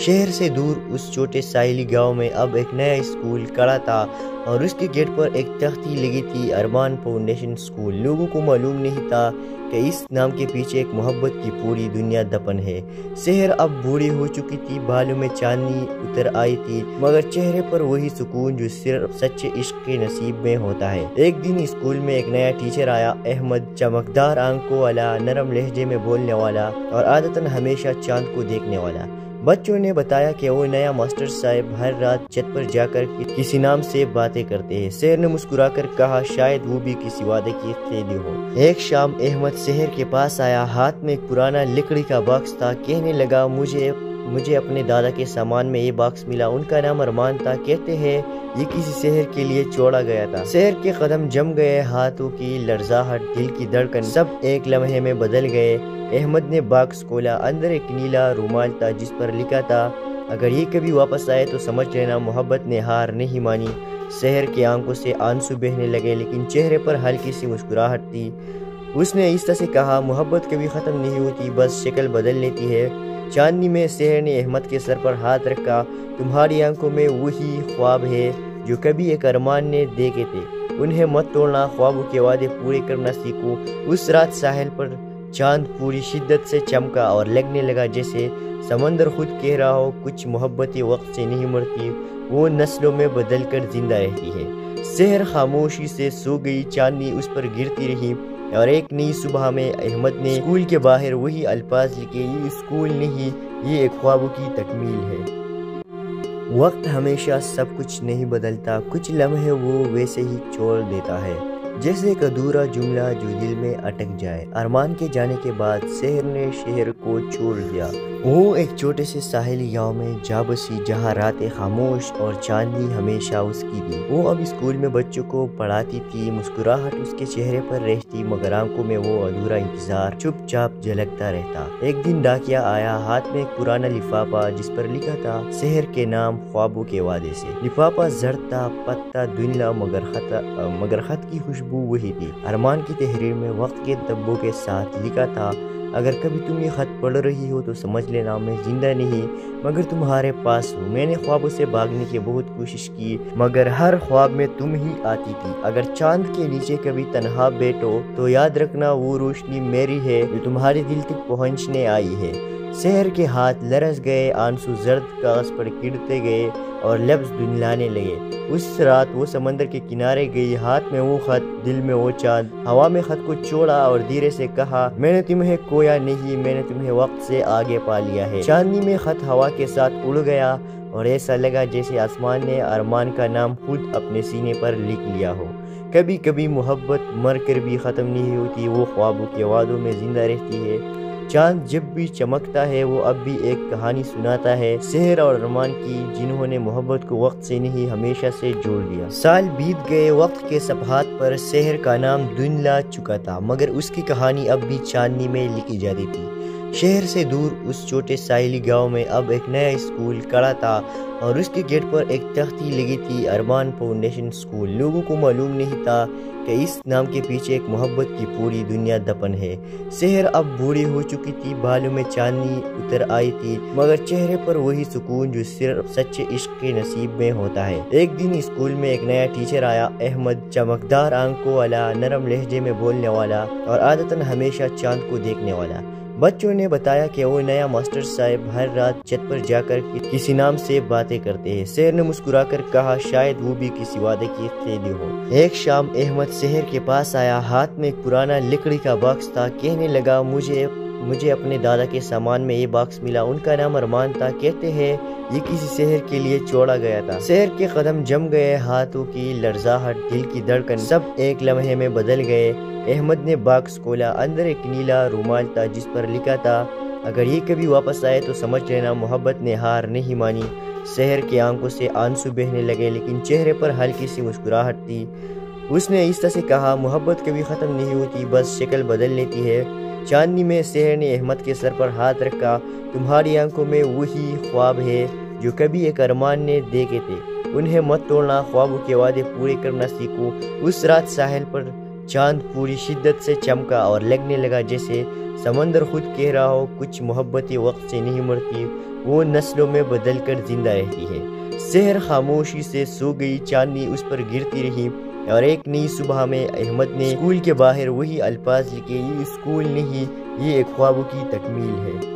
شہر سے دور اس چھوٹے ساحلی گاؤں میں اب ایک نیا اسکول کھڑا تھا اور اس کے گیٹ پر ایک تختی لگی تھی، ارمان فاؤنڈیشن اسکول۔ لوگوں کو معلوم نہیں تھا کہ اس نام کے پیچھے ایک محبت کی پوری دنیا دفن ہے۔ سحر اب بوڑھی ہو چکی تھی، بالوں میں چاندنی اتر آئی تھی مگر چہرے پر وہی سکون جو صرف سچے عشق کے نصیب میں ہوتا ہے۔ ایک دن اسکول میں ایک نیا ٹیچر آیا، احمد، چمکدار آنکھوں والا، نرم لہجے میں بولنے والا اور عادتاً ہمیشہ چاند کو دیکھنے والا۔ بچوں نے بتایا کہ وہ نیا ماسٹر صاحب ہر رات چھت پر جا کر کسی نام سے باتیں کرتے ہیں۔ سحر نے مسکرا کر کہا، شاید وہ بھی کسی وعدے کی قیدی ہو۔ ایک شام احمد سحر کے پاس آیا، ہاتھ میں ایک پرانا لکڑی کا باکس تھا، کہنے لگا مجھے اپنے دادا کے سامان میں یہ باکس ملا، ان کا نام ارمان تھا، کہتے ہیں یہ کسی سحر کے لیے چھوڑا گیا تھا۔ سحر کے قدم جم گئے، ہاتھوں کی لرزاہٹ، دل کی دھڑکن سب ایک لمحے میں بدل گئے۔ احمد نے باکس کھولا، اندر ایک نیلا رومال تھا جس پر لکھا تھا، اگر یہ کبھی واپس آئے تو سمجھ لینا محبت نے ہار نہیں مانی۔ سحر کی آنکھوں سے آنسو بہنے لگے لیکن چہرے پر ہلکی سی مسکراہٹ تھی۔ اس نے آہستہ سے کہا، محبت کبھی ختم نہیں ہوتی، بس شکل بدل لیتی ہے۔ چاندنی میں سحر نے احمد کے سر پر ہاتھ رکھا، تمہاری آنکھوں میں وہی خواب ہے جو کبھی ایک ارمان نے دیکھے تھے، انہیں مت توڑنا، خوابوں کے وعدے پورے کرنا سیکھو۔ اس رات ساحل پر چاند پوری شدت سے چمکا اور لگنے لگا جیسے سمندر خود کہہ رہا ہو کچھ محبتیں وقت سے نہیں مرتی، وہ نسلوں میں بدل کر زندہ رہتی ہے۔ سحر خاموشی سے سو گئی، چاندنی اس پر گرتی رہی، اور ایک نئی صبح میں احمد نے اسکول کے باہر وہی الفاظ لکھے، یہ اسکول نہیں، یہ ایک خوابوں کی تکمیل ہے۔ وقت ہمیشہ سب کچھ نہیں بدلتا، کچھ لمحے وہ ویسے ہی چھوڑ دیتا ہے، جیسے ایک ادھورا جملہ جو دل میں اٹک جائے۔ ارمان کے جانے کے بعد سحر نے شہر کو چھوڑ دیا۔ وہ ایک چھوٹے سے ساحلی گاؤں میں جا بسی جہاں راتیں خاموش اور چاندنی ہمیشہ اس کی تھی۔ وہ اب اسکول میں بچوں کو پڑھاتی تھی، مسکراہٹ اس کے چہرے پر رہتی مگر آنکھوں میں وہ ادھورا انتظار چپ چاپ جھلکتا رہتا۔ ایک دن ڈاکیا آیا، ہاتھ میں ایک پرانا لفافہ جس پر لکھا تھا شہر کے نام خوابوں کے وعدے سے۔ لفافہ زرد تھا، پتہ دھندلا مگر خط کی خوشبو وہی تھی۔ ارمان کی تحریر میں وقت کے دبوں کے ساتھ لکھا تھا، اگر کبھی تم یہ خط پڑھ رہی ہو تو سمجھ لینا میں زندہ نہیں مگر تمہارے پاس ہوں۔ میں نے خوابوں سے بھاگنے کی بہت کوشش کی مگر ہر خواب میں تم ہی آتی تھی۔ اگر چاند کے نیچے کبھی تنہا بیٹھو تو یاد رکھنا وہ روشنی میری ہے جو تمہارے دل تک پہنچنے آئی ہے۔ سحر کے ہاتھ لرز گئے، آنسو زرد کاغذ پر گرتے گئے اور لفظ دھندلانے لگے۔ اس رات وہ سمندر کے کنارے گئی، ہاتھ میں وہ خط، دل میں وہ چاند۔ ہوا میں خط کو چھوڑا اور دھیرے سے کہا، میں نے تمہیں کھویا نہیں، میں نے تمہیں وقت سے آگے پا لیا ہے۔ چاندنی میں خط ہوا کے ساتھ اڑ گیا اور ایسا لگا جیسے آسمان نے ارمان کا نام خود اپنے سینے پر لکھ لیا ہو۔ کبھی کبھی محبت مر کر بھی ختم نہیں ہوتی، وہ خوابوں کے وعدوں میں زندہ رہتی ہے۔ چاند جب بھی چمکتا ہے وہ اب بھی ایک کہانی سناتا ہے، سحر اور ارمان کی، جنہوں نے محبت کو وقت سے نہیں ہمیشہ سے جوڑ دیا۔ سال بیت گئے، وقت کے صفحات پر سحر کا نام دھندلا چکا تھا مگر اس کی کہانی اب بھی چاندنی میں لکھی جاتی تھی۔ شہر سے دور اس چھوٹے ساحلی گاؤں میں اب ایک نیا اسکول کھڑا تھا اور اس کے گیٹ پر ایک تختی لگی تھی، ارمان فاؤنڈیشن اسکول۔ لوگوں کو معلوم نہیں تھا کہ اس نام کے پیچھے ایک محبت کی پوری دنیا دفن ہے۔ سحر اب بوڑھی ہو چکی تھی، بالوں میں چاندنی اتر آئی تھی مگر چہرے پر وہی سکون جو صرف سچے عشق کے نصیب میں ہوتا ہے۔ ایک دن اسکول میں ایک نیا ٹیچر آیا، احمد، چمکدار آنکھوں والا، نرم لہجے میں بولنے والا اور عادتاً ہمیشہ چاند کو دیکھنے والا۔ بچوں نے بتایا کہ وہ نیا ماسٹر صاحب ہر رات چھت پر جا کر کسی نام سے باتیں کرتے ہیں۔ سحر نے مسکرا کر کہا، شاید وہ بھی کسی وعدے کی قیدی ہو۔ ایک شام احمد سحر کے پاس آیا، ہاتھ میں ایک پرانا لکڑی کا باکس تھا۔ کہنے لگا، مجھے اپنے دادا کے سامان میں یہ باکس ملا، ان کا نام ارمان تھا، کہتے ہیں یہ کسی سحر کے لیے چھوڑا گیا تھا۔ سحر کے قدم جم گئے، ہاتھوں کی لرزاہٹ، دل کی دھڑکن سب ایک لمحے میں بدل گئے۔ احمد نے باکس کھولا، اندر ایک نیلا رومال تھا جس پر لکھا تھا، اگر یہ کبھی واپس آئے تو سمجھ لینا محبت نے ہار نہیں مانی۔ سحر کی آنکھوں سے آنسو بہنے لگے لیکن چہرے پر ہلکی سی مسکراہٹ تھی۔ اس نے آہستہ سے کہا، محبت کبھی ختم نہیں ہوتی، بس شکل بدل لیتی ہے۔ چاندنی میں سحر نے احمد کے سر پر ہاتھ رکھا، تمہاری آنکھوں میں وہی خواب ہے جو کبھی ایک ارمان نے دیکھے تھے، انہیں مت توڑنا، خوابوں کے وعدے پورے کرنا سیکھو۔ اس رات ساحل پر چاند پوری شدت سے چمکا اور لگنے لگا جیسے سمندر خود کہہ رہا ہو، کچھ محبتیں وقت سے نہیں مرتی، وہ نسلوں میں بدل کر زندہ رہتی ہے۔ سحر خاموشی سے سو گئی، چاندنی اس پر گرتی رہی اور ایک نئی صبح میں احمد نے اسکول کے باہر وہی الفاظ لکھے، یہ اسکول نہیں، یہ ایک خوابوں کی تکمیل ہے۔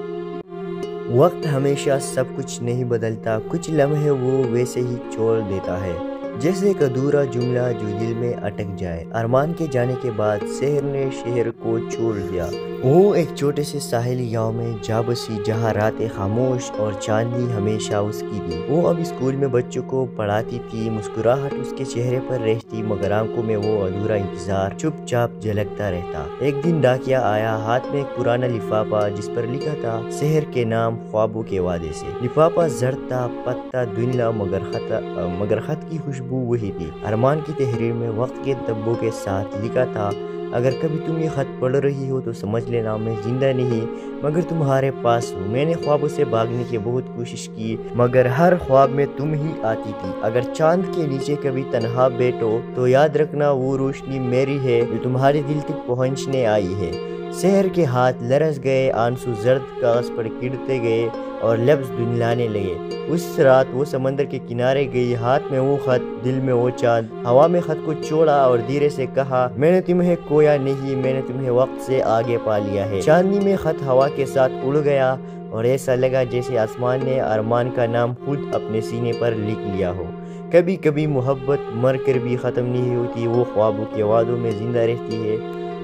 وقت ہمیشہ سب کچھ نہیں بدلتا، کچھ لمحے وہ ویسے ہی چھوڑ دیتا ہے جیسے ایک ادھورا جملہ جو دل میں اٹک جائے۔ ارمان کے جانے کے بعد سحر نے شہر کو چھوڑ دیا۔ وہ ایک چھوٹے سے ساحلی گاؤں میں جا بسی جہاں راتیں خاموش اور چاندنی ہمیشہ اس کی تھی۔ وہ اب اسکول میں بچوں کو پڑھاتی تھی، مسکراہٹ اس کے چہرے پر رہتی مگر آنکھوں میں وہ ادھورا انتظار چپ چاپ جھلکتا رہتا۔ ایک دن ڈاکیا آیا، ہاتھ میں ایک پرانا لفافہ جس پر لکھا تھا، سحر کے نام خوابوں کے وعدے سے۔ لفافہ زرد تھا، پتہ دھندلا مگر خط کی خوشبو وہی تھی۔ ارمان کی تحریر میں وقت کے دبوں کے ساتھ لکھا تھا، اگر کبھی تم یہ خط پڑھ رہی ہو تو سمجھ لینا میں زندہ نہیں مگر تمہارے پاس ہوں۔ میں نے خوابوں سے بھاگنے کی بہت کوشش کی مگر ہر خواب میں تم ہی آتی تھی۔ اگر چاند کے نیچے کبھی تنہا بیٹھو تو یاد رکھنا وہ روشنی میری ہے جو تمہارے دل تک پہنچنے آئی ہے۔ سحر کے ہاتھ لرز گئے، آنسو زرد کاغذ پر گرتے گئے اور لفظ دھندلانے لگے۔ اس رات وہ سمندر کے کنارے گئی، ہاتھ میں وہ خط، دل میں وہ چاند۔ ہوا میں خط کو چھوڑا اور دھیرے سے کہا، میں نے تمہیں کھویا نہیں، میں نے تمہیں وقت سے آگے پا لیا ہے۔ چاندنی میں خط ہوا کے ساتھ اڑ گیا اور ایسا لگا جیسے آسمان نے ارمان کا نام خود اپنے سینے پر لکھ لیا ہو۔ کبھی کبھی محبت مر کر بھی ختم نہیں ہوتی، وہ خوابوں کے وعدوں میں زندہ رہتی ہے۔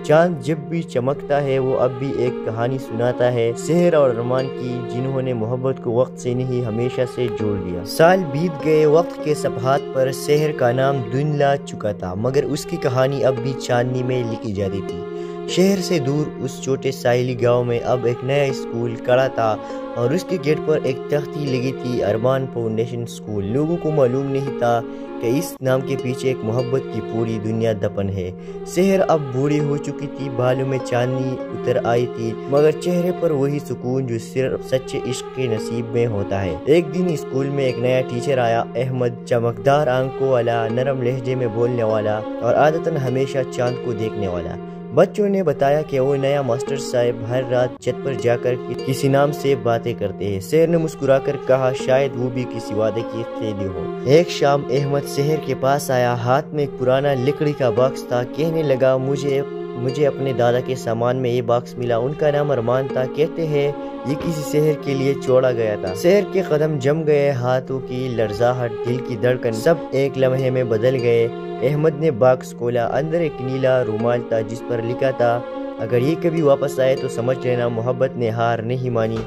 چاند جب بھی چمکتا ہے وہ اب بھی ایک کہانی سناتا ہے، سحر اور ارمان کی، جنہوں نے محبت کو وقت سے نہیں ہمیشہ سے جوڑ دیا۔ سال بیت گئے، وقت کے صفحات پر سحر کا نام دھندلا چکا تھا مگر اس کی کہانی اب بھی چاندنی میں لکھی جاتی تھی۔ شہر سے دور اس چھوٹے ساحلی گاؤں میں اب ایک نیا اسکول کھڑا تھا اور اس کے گیٹ پر ایک تختی لگی تھی، ارمان فاؤنڈیشن اسکول۔ لوگوں کو معلوم نہیں تھا کہ اس نام کے پیچھے ایک محبت کی پوری دنیا دفن ہے۔ سحر اب بوڑھی ہو چکی تھی، بالوں میں چاندنی اتر آئی تھی مگر چہرے پر وہی سکون جو صرف سچے عشق کے نصیب میں ہوتا ہے۔ ایک دن اسکول میں ایک نیا ٹیچر آیا، احمد، چمکدار آنکھوں والا، نرم لہجے میں بولنے والا اور عادتاً ہمیشہ چاند کو دیکھنے والا۔ بچوں نے بتایا کہ وہ نیا ماسٹر صاحب ہر رات چھت پر جا کر کسی نام سے باتیں کرتے ہیں۔ سحر نے مسکرا کر کہا شاید وہ بھی کسی وعدے کی قیدی ہو۔ ایک شام احمد سحر کے پاس آیا، ہاتھ میں ایک پرانا لکڑی کا باکس تھا۔ کہنے لگا مجھے اپنے دادا کے سامان میں یہ باکس ملا، ان کا نام ارمان تھا، کہتے ہیں یہ کسی سحر کے لیے چھوڑا گیا تھا۔ سحر کے قدم جم گئے، ہاتھوں کی لرزاہٹ، دل کی دھڑکن سب ایک لمحے میں بدل گئے۔ احمد نے باکس کھولا، اندر ایک نیلا رومال تھا جس پر لکھا تھا اگر یہ کبھی واپس آئے تو سمجھ لینا محبت نے ہار نہیں مانی۔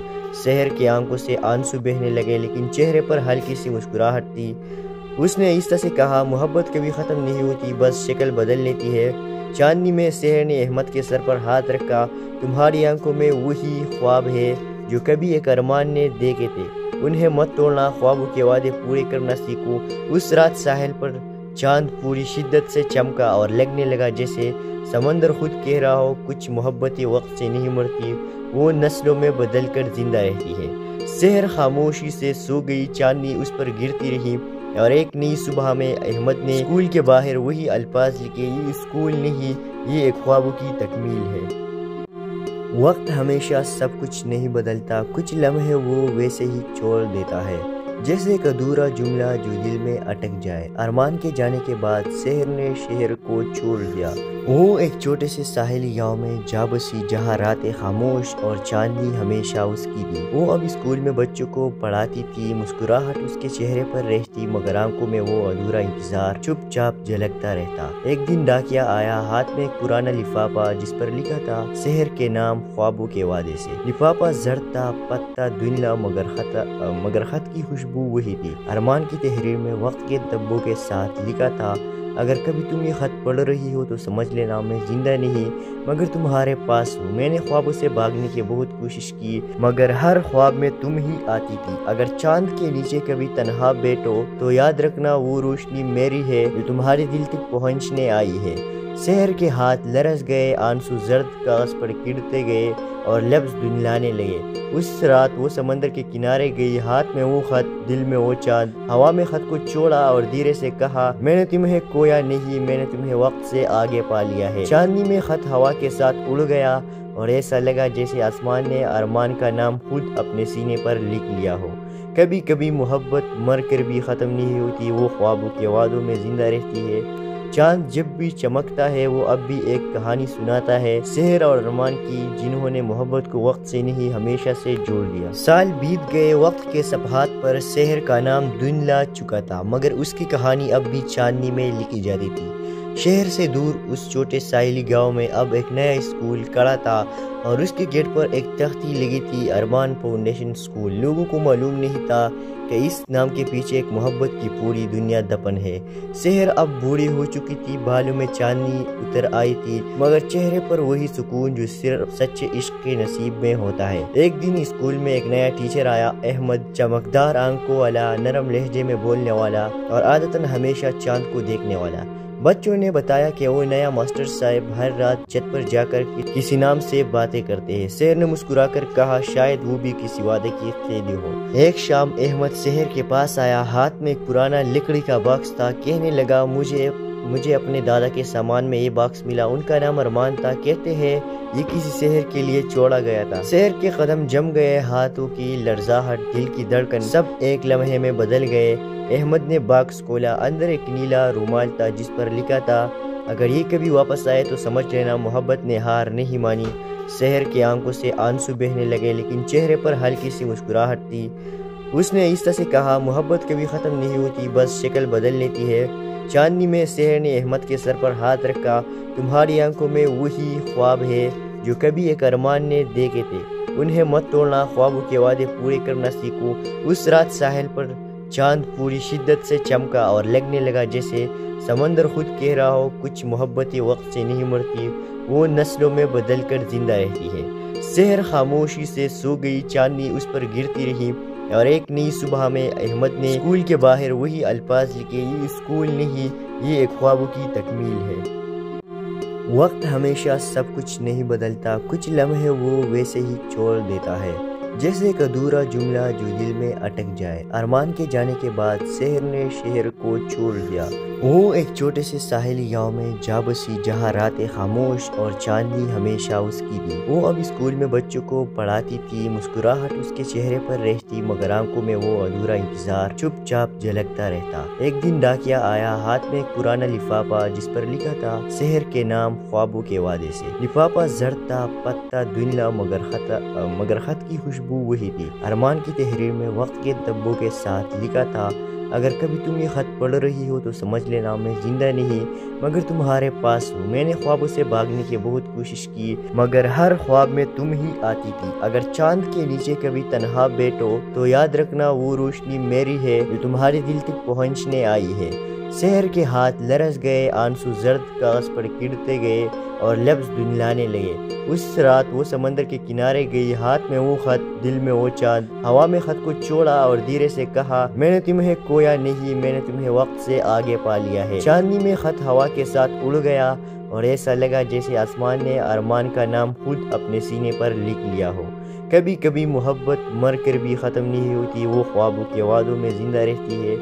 سحر کی آنکھوں سے آنسو بہنے لگے لیکن چہرے پر ہلکی سی مسکراہٹ تھی۔ اس نے آہستہ سے کہا محبت کبھی ختم نہیں ہوتی، بس شکل بدل لیتی ہے۔ چاندنی میں سحر نے احمد کے سر پر ہاتھ رکھا، تمہاری آنکھوں میں وہی خواب ہے جو کبھی ایک ارمان نے دیکھے تھے، انہیں مت توڑنا، خوابوں کے وعدے پورے کرنا سیکھو۔ اس رات ساحل پر چاند پوری شدت سے چمکا اور لگنے لگا جیسے سمندر خود کہہ رہا ہو کچھ محبتیں وقت سے نہیں مرتی، وہ نسلوں میں بدل کر زندہ رہتی ہے۔ سحر خاموشی سے سو گئی، چاندنی اس پر گرتی رہی اور ایک نئی صبح میں احمد نے اسکول کے باہر وہی الفاظ لکھے یہ اسکول نہیں، یہ ایک خوابوں کی تکمیل ہے۔ وقت ہمیشہ سب کچھ نہیں بدلتا، کچھ لمحے وہ ویسے ہی چھوڑ دیتا ہے جیسے ایک ادھورا جملہ جو دل میں اٹک جائے۔ ارمان کے جانے کے بعد سحر نے شہر کو چھوڑ دیا۔ وہ ایک چھوٹے سے ساحلی گاؤں میں جا بسی جہاں راتیں خاموش اور چاندنی ہمیشہ اس کی تھی۔ وہ اب اسکول میں بچوں کو پڑھاتی تھی، مسکراہٹ اس کے چہرے پر رہتی مگر آنکھوں میں وہ ادھورا انتظار چپ چاپ جھلکتا رہتا۔ ایک دن ڈاکیا آیا، ہاتھ میں ایک پرانا لفافہ جس پر لکھا تھا سحر کے نام خوابوں کے وعدے سے۔ لفافہ زرد تھا، پتہ دھندلا مگر خط کی خوشبو وہی تھی۔ ارمان کی تحریر میں وقت کے دبوں کے ساتھ لکھا تھا اگر کبھی تم یہ خط پڑھ رہی ہو تو سمجھ لینا میں زندہ نہیں مگر تمہارے پاس ہوں۔ میں نے خوابوں سے بھاگنے کی بہت کوشش کی مگر ہر خواب میں تم ہی آتی تھی۔ اگر چاند کے نیچے کبھی تنہا بیٹھو تو یاد رکھنا وہ روشنی میری ہے جو تمہارے دل تک پہنچنے آئی ہے۔ سحر کے ہاتھ لرز گئے، آنسو زرد کاغذ پر گرتے گئے اور لفظ دھندلانے لگے۔ اس رات وہ سمندر کے کنارے گئی، ہاتھ میں وہ خط، دل میں وہ چاند۔ ہوا میں خط کو چھوڑا اور دھیرے سے کہا میں نے تمہیں کھویا نہیں، میں نے تمہیں وقت سے آگے پا لیا ہے۔ چاندنی میں خط ہوا کے ساتھ اڑ گیا اور ایسا لگا جیسے آسمان نے ارمان کا نام خود اپنے سینے پر لکھ لیا ہو۔ کبھی کبھی محبت مر کر بھی ختم نہیں ہوتی، وہ خوابوں کے وعدوں میں زندہ رہتی ہے۔ چاند جب بھی چمکتا ہے وہ اب بھی ایک کہانی سناتا ہے، سحر اور ارمان کی جنہوں نے محبت کو وقت سے نہیں ہمیشہ سے جوڑ دیا۔ سال بیت گئے، وقت کے صفحات پر سحر کا نام دھندلا چکا تھا مگر اس کی کہانی اب بھی چاندنی میں لکھی جاتی تھی۔ شہر سے دور اس چھوٹے ساحلی گاؤں میں اب ایک نیا اسکول کھڑا تھا اور اس کے گیٹ پر ایک تختی لگی تھی ارمان فاؤنڈیشن اسکول۔ لوگوں کو معلوم نہیں تھا کہ اس نام کے پیچھے ایک محبت کی پوری دنیا دفن ہے۔ سحر اب بوڑھی ہو چکی تھی، بالوں میں چاندنی اتر آئی تھی مگر چہرے پر وہی سکون جو صرف سچے عشق کے نصیب میں ہوتا ہے۔ ایک دن اسکول میں ایک نیا ٹیچر آیا، احمد، چمکدار آنکھوں والا، نرم لہجے میں بولنے والا اور عادتاً ہمیشہ چاند کو دیکھنے والا۔ بچوں نے بتایا کہ وہ نیا ماسٹر صاحب ہر رات چھت پر جا کر کسی نام سے باتیں کرتے ہیں۔ سحر نے مسکرا کر کہا شاید وہ بھی کسی وعدے کی قیدی ہو۔ ایک شام احمد سحر کے پاس آیا، ہاتھ میں ایک پرانا لکڑی کا باکس تھا۔ کہنے لگا مجھے اپنے دادا کے سامان میں یہ باکس ملا، ان کا نام ارمان تھا، کہتے ہیں یہ کسی سحر کے لیے چھوڑا گیا تھا۔ سحر کے قدم جم گئے، ہاتھوں کی لرزاہٹ، دل کی دھڑکن سب ایک لمحے میں بدل گئے۔ احمد نے باکس کھولا، اندر ایک نیلا رومال تھا جس پر لکھا تھا اگر یہ کبھی واپس آئے تو سمجھ لینا محبت نے ہار نہیں مانی۔ سحر کی آنکھوں سے آنسو بہنے لگے لیکن چہرے پر ہلکی سی مسکراہٹ تھی۔ اس نے آہستہ سے کہا محبت کبھی ختم نہیں ہوتی، بس شکل بدل لیتی ہے۔ چاندنی میں سحر نے احمد کے سر پر ہاتھ رکھا، تمہاری آنکھوں میں وہی خواب ہے جو کبھی ایک ارمان نے دیکھے تھے، انہیں مت توڑنا، خوابوں کے وعدے پورے کرنا سیکھو۔ اس رات ساحل پر چاند پوری شدت سے چمکا اور لگنے لگا جیسے سمندر خود کہہ رہا ہو کچھ محبتیں وقت سے نہیں مرتی، وہ نسلوں میں بدل کر زندہ رہتی ہے۔ سحر خاموشی سے سو گئی، چاندنی اس پر گرتی رہی اور ایک نئی صبح میں احمد نے اسکول کے باہر وہی الفاظ لکھے یہ اسکول نہیں، یہ ایک خوابوں کی تکمیل ہے۔ وقت ہمیشہ سب کچھ نہیں بدلتا، کچھ لمحے وہ ویسے ہی چھوڑ دیتا ہے جیسے ایک ادھورا جملہ جو دل میں اٹک جائے۔ ارمان کے جانے کے بعد سحر نے شہر کو چھوڑ دیا۔ وہ ایک چھوٹے سے ساحلی گاؤں میں جا بسی جہاں راتیں خاموش اور چاندنی ہمیشہ اس کی تھی۔ وہ اب اسکول میں بچوں کو پڑھاتی تھی، مسکراہٹ اس کے چہرے پر رہتی مگر آنکھوں میں وہ ادھورا انتظار چپ چاپ جھلکتا رہتا۔ ایک دن ڈاکیا آیا، ہاتھ میں ایک پرانا لفافہ جس پر لکھا تھا شہر کے نام خوابوں کے وعدے سے۔ لفافہ زرد تھا، پتہ دھندلا مگر خط کی خوشبو وہی تھی۔ ارمان کی تحریر میں وقت کے دبوں کے ساتھ لکھا تھا، اگر کبھی تم یہ خط پڑھ رہی ہو تو سمجھ لینا میں زندہ نہیں مگر تمہارے پاس ہوں۔ میں نے خوابوں سے بھاگنے کی بہت کوشش کی مگر ہر خواب میں تم ہی آتی تھی۔ اگر چاند کے نیچے کبھی تنہا بیٹھو تو یاد رکھنا وہ روشنی میری ہے جو تمہارے دل تک پہنچنے آئی ہے۔ شہر کے ہاتھ لرز گئے، آنسو زرد کاغذ پر گرتے گئے اور لفظ دھندلانے لگے۔ اس رات وہ سمندر کے کنارے گئی، ہاتھ میں وہ خط، دل میں وہ چاند۔ ہوا میں خط کو چھوڑا اور دھیرے سے کہا، میں نے تمہیں کھویا نہیں، میں نے تمہیں وقت سے آگے پا لیا ہے۔ چاندنی میں خط ہوا کے ساتھ اڑ گیا اور ایسا لگا جیسے آسمان نے ارمان کا نام خود اپنے سینے پر لکھ لیا ہو۔ کبھی کبھی محبت مر کر بھی ختم نہیں ہوتی، وہ خوابوں کے وعدوں میں زندہ رہتی ہے۔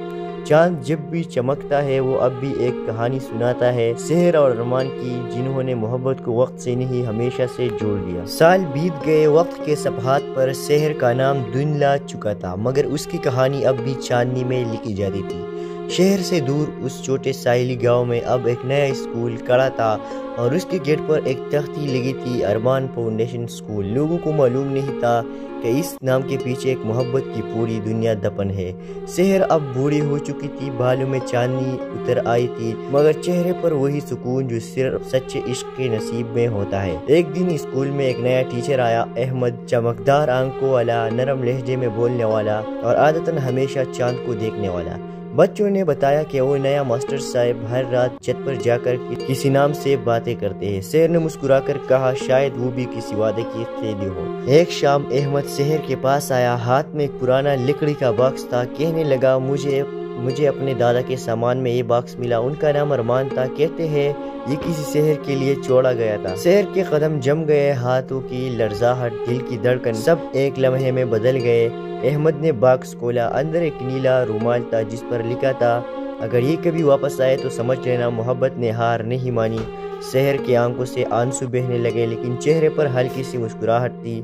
چاند جب بھی چمکتا ہے وہ اب بھی ایک کہانی سناتا ہے، شہر اور ارمان کی جنہوں نے محبت کو وقت سے نہیں ہمیشہ سے جوڑ لیا۔ سال بیت گئے، وقت کے صفحات پر شہر کا نام دھندلا چکا تھا مگر اس کی کہانی اب بھی چاندنی میں لکھی جاتی تھی۔ شہر سے دور اس چھوٹے ساحلی گاؤں میں اب ایک نیا اسکول کھڑا تھا اور اس کے گیٹ پر ایک تختی لگی تھی، ارمان فاؤنڈیشن اسکول۔ لوگوں کو معلوم نہیں تھا کہ اس نام کے پیچھے ایک محبت کی پوری دنیا دفن ہے۔ شہر اب بوڑھی ہو چکی تھی، بالوں میں چاندنی اتر آئی تھی مگر چہرے پر وہی سکون جو صرف سچے عشق کے نصیب میں ہوتا ہے۔ ایک دن اسکول میں ایک نیا ٹیچر آیا، احمد، چمکدار آنکھوں والا، نرم لہجے میں بولنے والا اور عادتاً ہمیشہ چاند کو دیکھنے والا۔ بچوں نے بتایا کہ وہ نیا ماسٹر صاحب ہر رات چھت پر جا کر کسی نام سے باتیں کرتے ہیں۔ شہر نے مسکرا کر کہا، شاید وہ بھی کسی وعدے کی قیدی ہو۔ ایک شام احمد شہر کے پاس آیا، ہاتھ میں ایک پرانا لکڑی کا باکس تھا۔ کہنے لگا، مجھے اپنے دادا کے سامان میں یہ باکس ملا، ان کا نام ارمان تھا، کہتے ہیں یہ کسی شہر کے لیے چھوڑا گیا تھا۔ شہر کے قدم جم گئے، ہاتھوں کی لرزاہٹ، دل کی دھڑکن سب ایک لمحے میں بدل گئے۔ احمد نے باکس کھولا، اندر ایک نیلا رومال تھا جس پر لکھا تھا، اگر یہ کبھی واپس آئے تو سمجھ لینا محبت نے ہار نہیں مانی۔ شہر کی آنکھوں سے آنسو بہنے لگے لیکن چہرے پر ہلکی سی مسکراہٹ تھی۔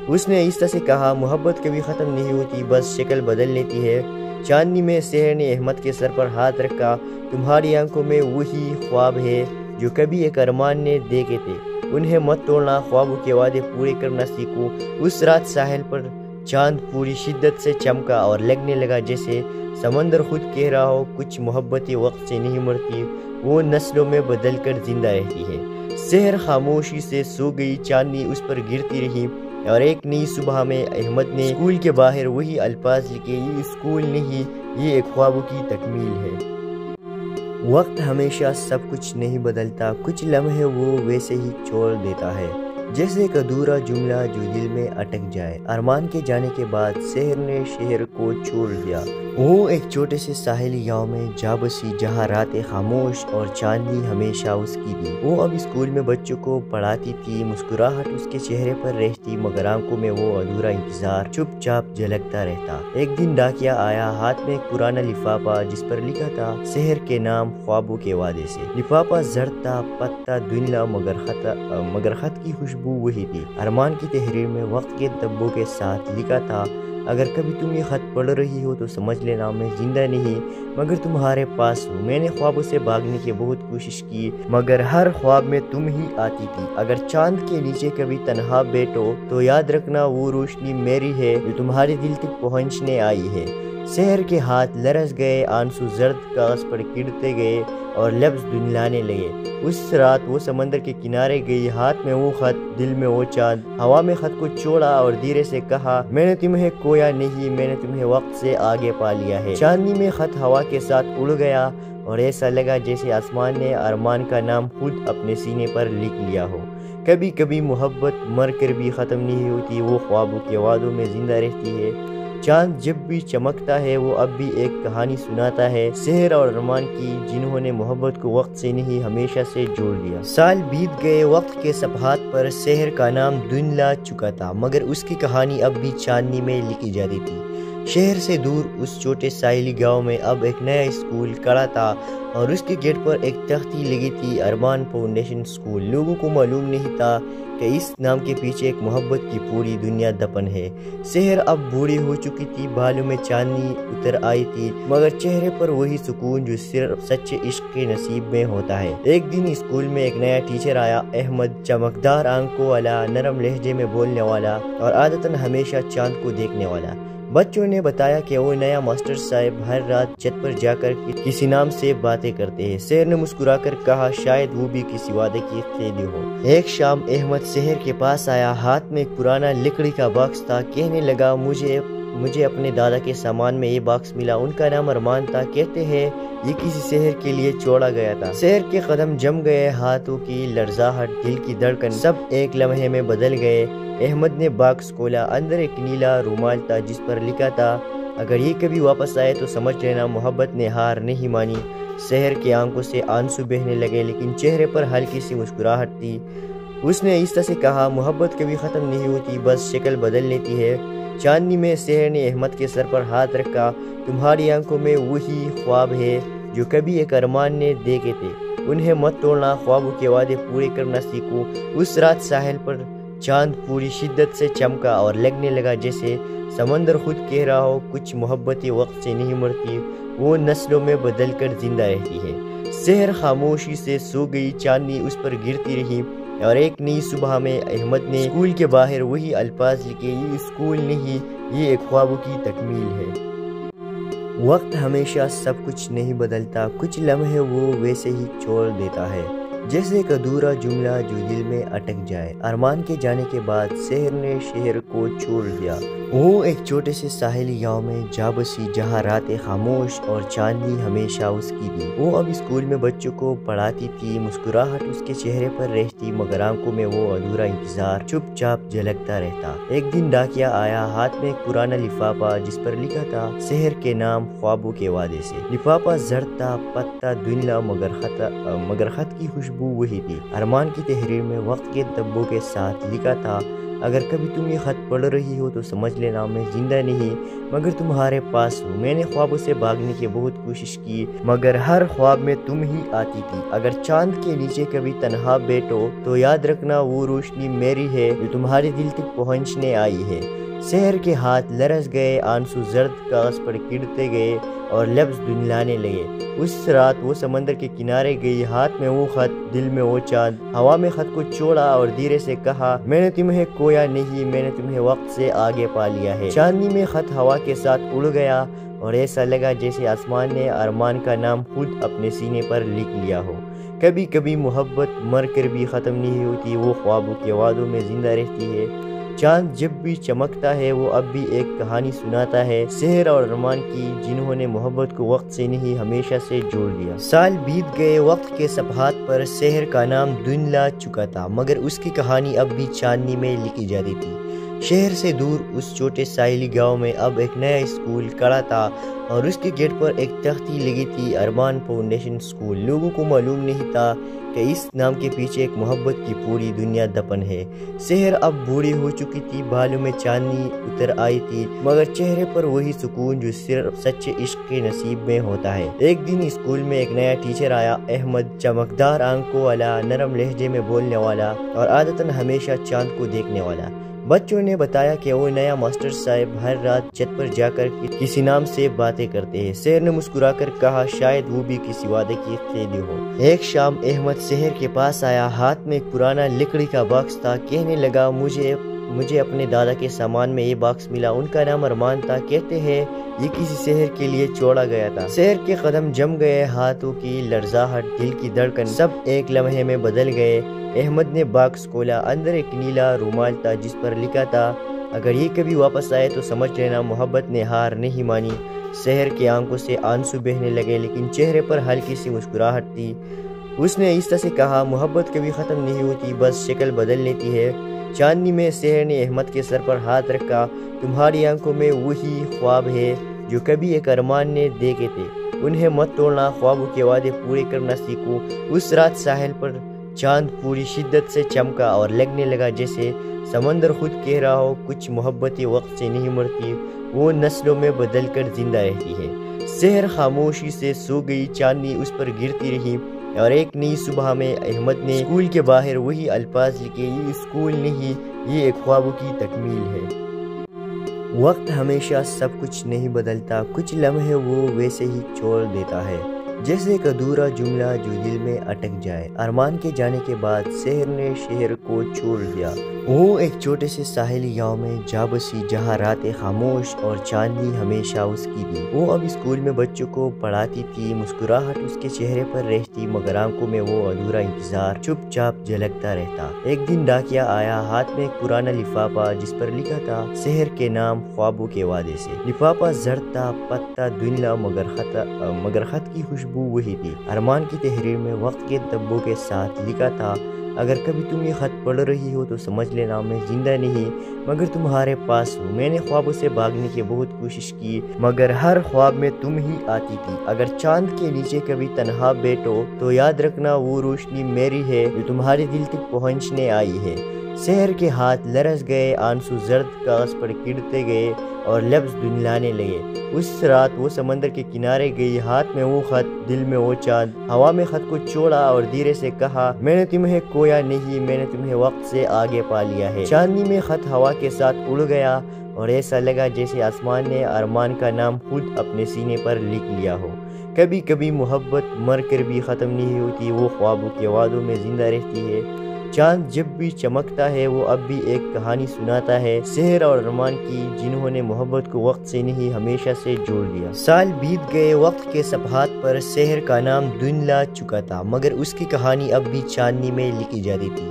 اس نے آہستہ سے کہا، محبت کبھی ختم نہیں ہوتی، بس شکل بدل لیتی ہے۔ چاندنی میں شہر نے احمد کے سر پر ہاتھ رکھا، تمہاری آنکھوں میں وہی خواب ہے جو کبھی ایک ارمان نے دیکھے تھے، انہیں مت توڑنا، خوابوں کے وعدے پورے کرنا سیکھو۔ اس رات ساحل پر چاند پوری شدت سے چمکا اور لگنے لگا جیسے سمندر خود کہہ رہا ہو، کچھ محبتیں وقت سے نہیں مرتی، وہ نسلوں میں بدل کر زندہ رہتی ہے۔ شہر خاموشی سے سو گئی، چاندنی اس پر گرتی رہی اور ایک نئی صبح میں احمد نے اسکول کے باہر وہی الفاظ لکھے، یہ اسکول نہیں، یہ ایک خوابوں کی تکمیل ہے۔ وقت ہمیشہ سب کچھ نہیں بدلتا، کچھ لمحے وہ ویسے ہی چھوڑ دیتا ہے جیسے ایک ادھورا جملہ جو دل میں اٹک جائے۔ ارمان کے جانے کے بعد شہر نے شہر کو چھوڑ دیا۔ وہ ایک چھوٹے سے ساحلی گاؤں میں جا بسی جہاں راتیں خاموش اور چاندنی ہمیشہ اس کی تھی۔ وہ اب اسکول میں بچوں کو پڑھاتی تھی، مسکراہٹ اس کے چہرے پر رہتی مگر آنکھوں میں وہ ادھورا انتظار چپ چاپ جھلکتا رہتا۔ ایک دن ڈاکیا آیا، ہاتھ میں ایک پرانا لفافہ جس پر لکھا تھا شہر کے نام خوابوں کے وعدے سے۔ لفافہ زرد تھا، پتہ دھندلا مگر خط کی خوشبو وہی تھی۔ ارمان کی تحریر میں وقت کے دبوں کے ساتھ لکھا تھا، اگر کبھی تم یہ خط پڑھ رہی ہو تو سمجھ لینا میں زندہ نہیں مگر تمہارے پاس ہوں۔ میں نے خوابوں سے بھاگنے کی بہت کوشش کی مگر ہر خواب میں تم ہی آتی تھی۔ اگر چاند کے نیچے کبھی تنہا بیٹھو تو یاد رکھنا وہ روشنی میری ہے جو تمہارے دل تک پہنچنے آئی ہے۔ شہر کے ہاتھ لرز گئے، آنسو زرد کاغذ پر گرتے گئے اور لفظ دھندلانے لگے۔ اس رات وہ سمندر کے کنارے گئی، ہاتھ میں وہ خط، دل میں وہ چاند۔ ہوا میں خط کو چھوڑا اور دھیرے سے کہا، میں نے تمہیں کھویا نہیں، میں نے تمہیں وقت سے آگے پا لیا ہے۔ چاندنی میں خط ہوا کے ساتھ اڑ گیا اور ایسا لگا جیسے آسمان نے ارمان کا نام خود اپنے سینے پر لکھ لیا ہو۔ کبھی کبھی محبت مر کر بھی ختم نہیں ہوتی، وہ خوابوں کے وعدوں میں زندہ رہتی ہے۔ چاند جب بھی چمکتا ہے وہ اب بھی ایک کہانی سناتا ہے، شہر اور ارمان کی جنہوں نے محبت کو وقت سے نہیں ہمیشہ سے جوڑ لیا۔ سال بیت گئے، وقت کے صفحات پر شہر کا نام دھندلا چکا تھا مگر اس کی کہانی اب بھی چاندنی میں لکھی جاتی تھی۔ شہر سے دور اس چھوٹے ساحلی گاؤں میں اب ایک نیا اسکول کھڑا تھا اور اس کے گیٹ پر ایک تختی لگی تھی، ارمان فاؤنڈیشن اسکول۔ لوگوں کو معلوم نہیں تھا کہ اس نام کے پیچھے ایک محبت کی پوری دنیا دفن ہے۔ شہر اب بوڑھی ہو چکی تھی، بالوں میں چاندنی اتر آئی تھی، مگر چہرے پر وہی سکون جو صرف سچے عشق کے نصیب میں ہوتا ہے۔ ایک دن اسکول میں ایک نیا ٹیچر آیا، احمد، چمکدار آنکھوں والا، نرم لہجے میں بولنے والا اور عادتاً ہمیشہ چاند کو دیکھنے والا۔ بچوں نے بتایا کہ وہ نیا ماسٹر صاحب ہر رات چھت پر جا کر کسی نام سے باتیں کرتے ہیں۔ شہر نے مسکرا کر کہا، شاید وہ بھی کسی وعدے کی قیدی ہو۔ ایک شام احمد شہر کے پاس آیا، ہاتھ میں ایک پرانا لکڑی کا باکس تھا۔ کہنے لگا، مجھے اپنے دادا کے سامان میں یہ باکس ملا، ان کا نام ارمان تھا، کہتے ہیں یہ کسی شہر کے لیے چھوڑا گیا تھا۔ شہر کے قدم جم گئے، ہاتھوں کی لرزاہٹ، دل کی دھڑکن سب ایک لمحے میں بدل گئے۔ احمد نے باکس کھولا، اندر ایک نیلا رومال تھا جس پر لکھا تھا، اگر یہ کبھی واپس آئے تو سمجھ لینا محبت نے ہار نہیں مانی۔ شہر کی آنکھوں سے آنسو بہنے لگے، لیکن چہرے پر ہلکی سی مسکراہٹ تھی۔ اس نے آہستہ سے کہا، محبت کبھی ختم نہیں ہوتی، بس شکل بدل لیتی ہے۔ چاندنی میں شہر نے احمد کے سر پر ہاتھ رکھا، تمہاری آنکھوں میں وہی خواب ہے جو کبھی ایک ارمان نے دیکھے تھے، انہیں مت توڑنا، خوابوں کے وعدے پورے کرنا سیکھو۔ اس رات ساحل پر چاند پوری شدت سے چمکا اور لگنے لگا جیسے سمندر خود کہہ رہا ہو، کچھ محبتیں وقت سے نہیں مرتی، وہ نسلوں میں بدل کر زندہ رہتی ہے۔ شہر خاموشی سے سو گئی، چاندنی اس پر گرتی رہی، اور ایک نئی صبح میں احمد نے اسکول کے باہر وہی الفاظ لکھے، یہ اسکول نہیں، یہ ایک خوابوں کی تکمیل ہے۔ وقت ہمیشہ سب کچھ نہیں بدلتا، کچھ لمحے وہ ویسے ہی چھوڑ دیتا ہے جیسے ایک ادھورا جملہ جو دل میں اٹک جائے۔ ارمان کے جانے کے بعد شہر نے شہر کو چھوڑ دیا۔ وہ ایک چھوٹے سے ساحلی گاؤں میں جا بسی جہاں راتیں خاموش اور چاندنی ہمیشہ اس کی تھی۔ وہ اب اسکول میں بچوں کو پڑھاتی تھی، مسکراہٹ اس کے چہرے پر رہتی، مگر آنکھوں میں وہ ادھورا انتظار چپ چاپ جھلکتا رہتا۔ ایک دن ڈاکیا آیا، ہاتھ میں ایک پرانا لفافہ جس پر لکھا تھا، شہر کے نام خوابوں کے وعدے سے۔ لفافہ زرد تھا، پتہ دھندلا، مگر خط کی خوشبو وہی تھی۔ ارمان کی تحریر میں وقت کے دبوں کے ساتھ لکھا تھا، اگر کبھی تم یہ خط پڑھ رہی ہو تو سمجھ لینا میں زندہ نہیں مگر تمہارے پاس ہوں۔ میں نے خوابوں سے بھاگنے کی بہت کوشش کی مگر ہر خواب میں تم ہی آتی تھی۔ اگر چاند کے نیچے کبھی تنہا بیٹھو تو یاد رکھنا وہ روشنی میری ہے جو تمہارے دل تک پہنچنے آئی ہے۔ شہر کے ہاتھ لرز گئے، آنسو زرد کاغذ پر گرتے گئے اور لفظ دھندلانے لگے۔ اس رات وہ سمندر کے کنارے گئی، ہاتھ میں وہ خط، دل میں وہ چاند۔ ہوا میں خط کو چھوڑا اور دھیرے سے کہا، میں نے تمہیں کھویا نہیں، میں نے تمہیں وقت سے آگے پا لیا ہے۔ چاندنی میں خط ہوا کے ساتھ اڑ گیا اور ایسا لگا جیسے آسمان نے ارمان کا نام خود اپنے سینے پر لکھ لیا ہو۔ کبھی کبھی محبت مر کر بھی ختم نہیں ہوتی، وہ خوابوں کے وعدوں میں زندہ رہتی ہے۔ چاند جب بھی چمکتا ہے وہ اب بھی ایک کہانی سناتا ہے، شہر اور ارمان کی، جنہوں نے محبت کو وقت سے نہیں ہمیشہ سے جوڑ دیا۔ سال بیت گئے، وقت کے صفحات پر شہر کا نام دھندلا چکا تھا مگر اس کی کہانی اب بھی چاندنی میں لکھی جاتی تھی۔ شہر سے دور اس چھوٹے ساحلی گاؤں میں اب ایک نیا اسکول کھڑا تھا اور اس کے گیٹ پر ایک تختی لگی تھی، ارمان فاؤنڈیشن اسکول۔ لوگوں کو معلوم نہیں تھا کہ اس نام کے پیچھے ایک محبت کی پوری دنیا دفن ہے۔ شہر اب بوڑھی ہو چکی تھی، بالوں میں چاندنی اتر آئی تھی، مگر چہرے پر وہی سکون جو صرف سچے عشق کے نصیب میں ہوتا ہے۔ ایک دن اسکول میں ایک نیا ٹیچر آیا، احمد، چمکدار آنکھوں والا، نرم لہجے میں بولنے والا اور عادتاً ہمیشہ چاند کو دیکھنے والا۔ بچوں نے بتایا کہ وہ نیا ماسٹر صاحب ہر رات چھت پر جا کر کسی نام سے باتیں کرتے ہیں۔ شہر نے مسکرا کر کہا، شاید وہ بھی کسی وعدے کی قیدی ہو۔ ایک شام احمد شہر کے پاس آیا، ہاتھ میں ایک پرانا لکڑی کا باکس تھا۔ کہنے لگا، مجھے اپنے دادا کے سامان میں یہ باکس ملا، ان کا نام ارمان تھا، کہتے ہیں یہ کسی شہر کے لیے چھوڑا گیا تھا۔ شہر کے قدم جم گئے، ہاتھوں کی لرزاہٹ، دل کی دھڑکن سب ایک لمحے میں بدل گئے۔ احمد نے باکس کھولا، اندر ایک نیلا رومال تھا جس پر لکھا تھا، اگر یہ کبھی واپس آئے تو سمجھ لینا محبت نے ہار نہیں مانی۔ شہر کی آنکھوں سے آنسو بہنے لگے، لیکن چہرے پر ہلکی سی مسکراہٹ تھی۔ اس نے آہستہ سے کہا، محبت کبھی ختم نہیں ہوتی، بس شکل بدل لیتی ہے۔ چاندنی میں شہر نے احمد کے سر پر ہاتھ رکھا، تمہاری آنکھوں میں وہی خواب ہے جو کبھی ایک ارمان نے دیکھے تھے، انہیں مت توڑنا، خوابوں کے وعدے پورے کرنا سیکھو۔ اس رات ساحل پر چاند پوری شدت سے چمکا اور لگنے لگا جیسے سمندر خود کہہ رہا ہو، کچھ محبتیں وقت سے نہیں مرتی، وہ نسلوں میں بدل کر زندہ رہتی ہے۔ سحر خاموشی سے سو گئی، چاندنی اس پر گرتی رہی، اور ایک نئی صبح میں احمد نے اسکول کے باہر وہی الفاظ لکھے، یہ اسکول نہیں، یہ ایک خوابوں کی تکمیل ہے۔ وقت ہمیشہ سب کچھ نہیں بدلتا، کچھ لمحے وہ ویسے ہی چھوڑ دیتا ہے، جیسے ایک ادھورا جملہ جو دل میں اٹک جائے۔ ارمان کے جانے کے بعد سحر نے شہر کو چھوڑ دیا۔ وہ ایک چھوٹے سے ساحلی گاؤں میں جا بسی، جہاں راتیں خاموش اور چاندنی ہمیشہ اس کی تھی۔ وہ اب اسکول میں بچوں کو پڑھاتی تھی، مسکراہٹ اس کے چہرے پر رہتی، مگر آنکھوں میں وہ ادھورا انتظار چپ چاپ جھلکتا رہتا۔ ایک دن ڈاکیا آیا، ہاتھ میں ایک پرانا لفافہ جس پر لکھا تھا شہر کے نام، خوابوں کے وعدے سے۔ لفافہ زرد تھا، پتہ دھندلا، مگر خط کی خوشبو وہی تھی۔ ارمان کی تحریر میں وقت کے دبوں کے ساتھ لکھا تھا، اگر کبھی تم یہ خط پڑھ رہی ہو تو سمجھ لینا میں زندہ نہیں مگر تمہارے پاس ہوں۔ میں نے خوابوں سے بھاگنے کی بہت کوشش کی، مگر ہر خواب میں تم ہی آتی تھی۔ اگر چاند کے نیچے کبھی تنہا بیٹھو تو یاد رکھنا وہ روشنی میری ہے جو تمہارے دل تک پہنچنے آئی ہے۔ سحر کے ہاتھ لرز گئے، آنسو زرد کاغذ پر گرتے گئے اور لفظ دھندلانے لگے۔ اس رات وہ سمندر کے کنارے گئی، ہاتھ میں وہ خط، دل میں وہ چاند۔ ہوا میں خط کو چھوڑا اور دھیرے سے کہا، میں نے تمہیں کھویا نہیں، میں نے تمہیں وقت سے آگے پا لیا ہے۔ چاندنی میں خط ہوا کے ساتھ اڑ گیا اور ایسا لگا جیسے آسمان نے ارمان کا نام خود اپنے سینے پر لکھ لیا ہو۔ کبھی کبھی محبت مر کر بھی ختم نہیں ہوتی، وہ خوابوں کے وعدوں میں زندہ رہتی ہے۔ چاند جب بھی چمکتا ہے وہ اب بھی ایک کہانی سناتا ہے، سحر اور ارمان کی، جنہوں نے محبت کو وقت سے نہیں ہمیشہ سے جوڑ دیا۔ سال بیت گئے، وقت کے صفحات پر سحر کا نام دھندلا چکا تھا، مگر اس کی کہانی اب بھی چاندنی میں لکھی جاتی تھی۔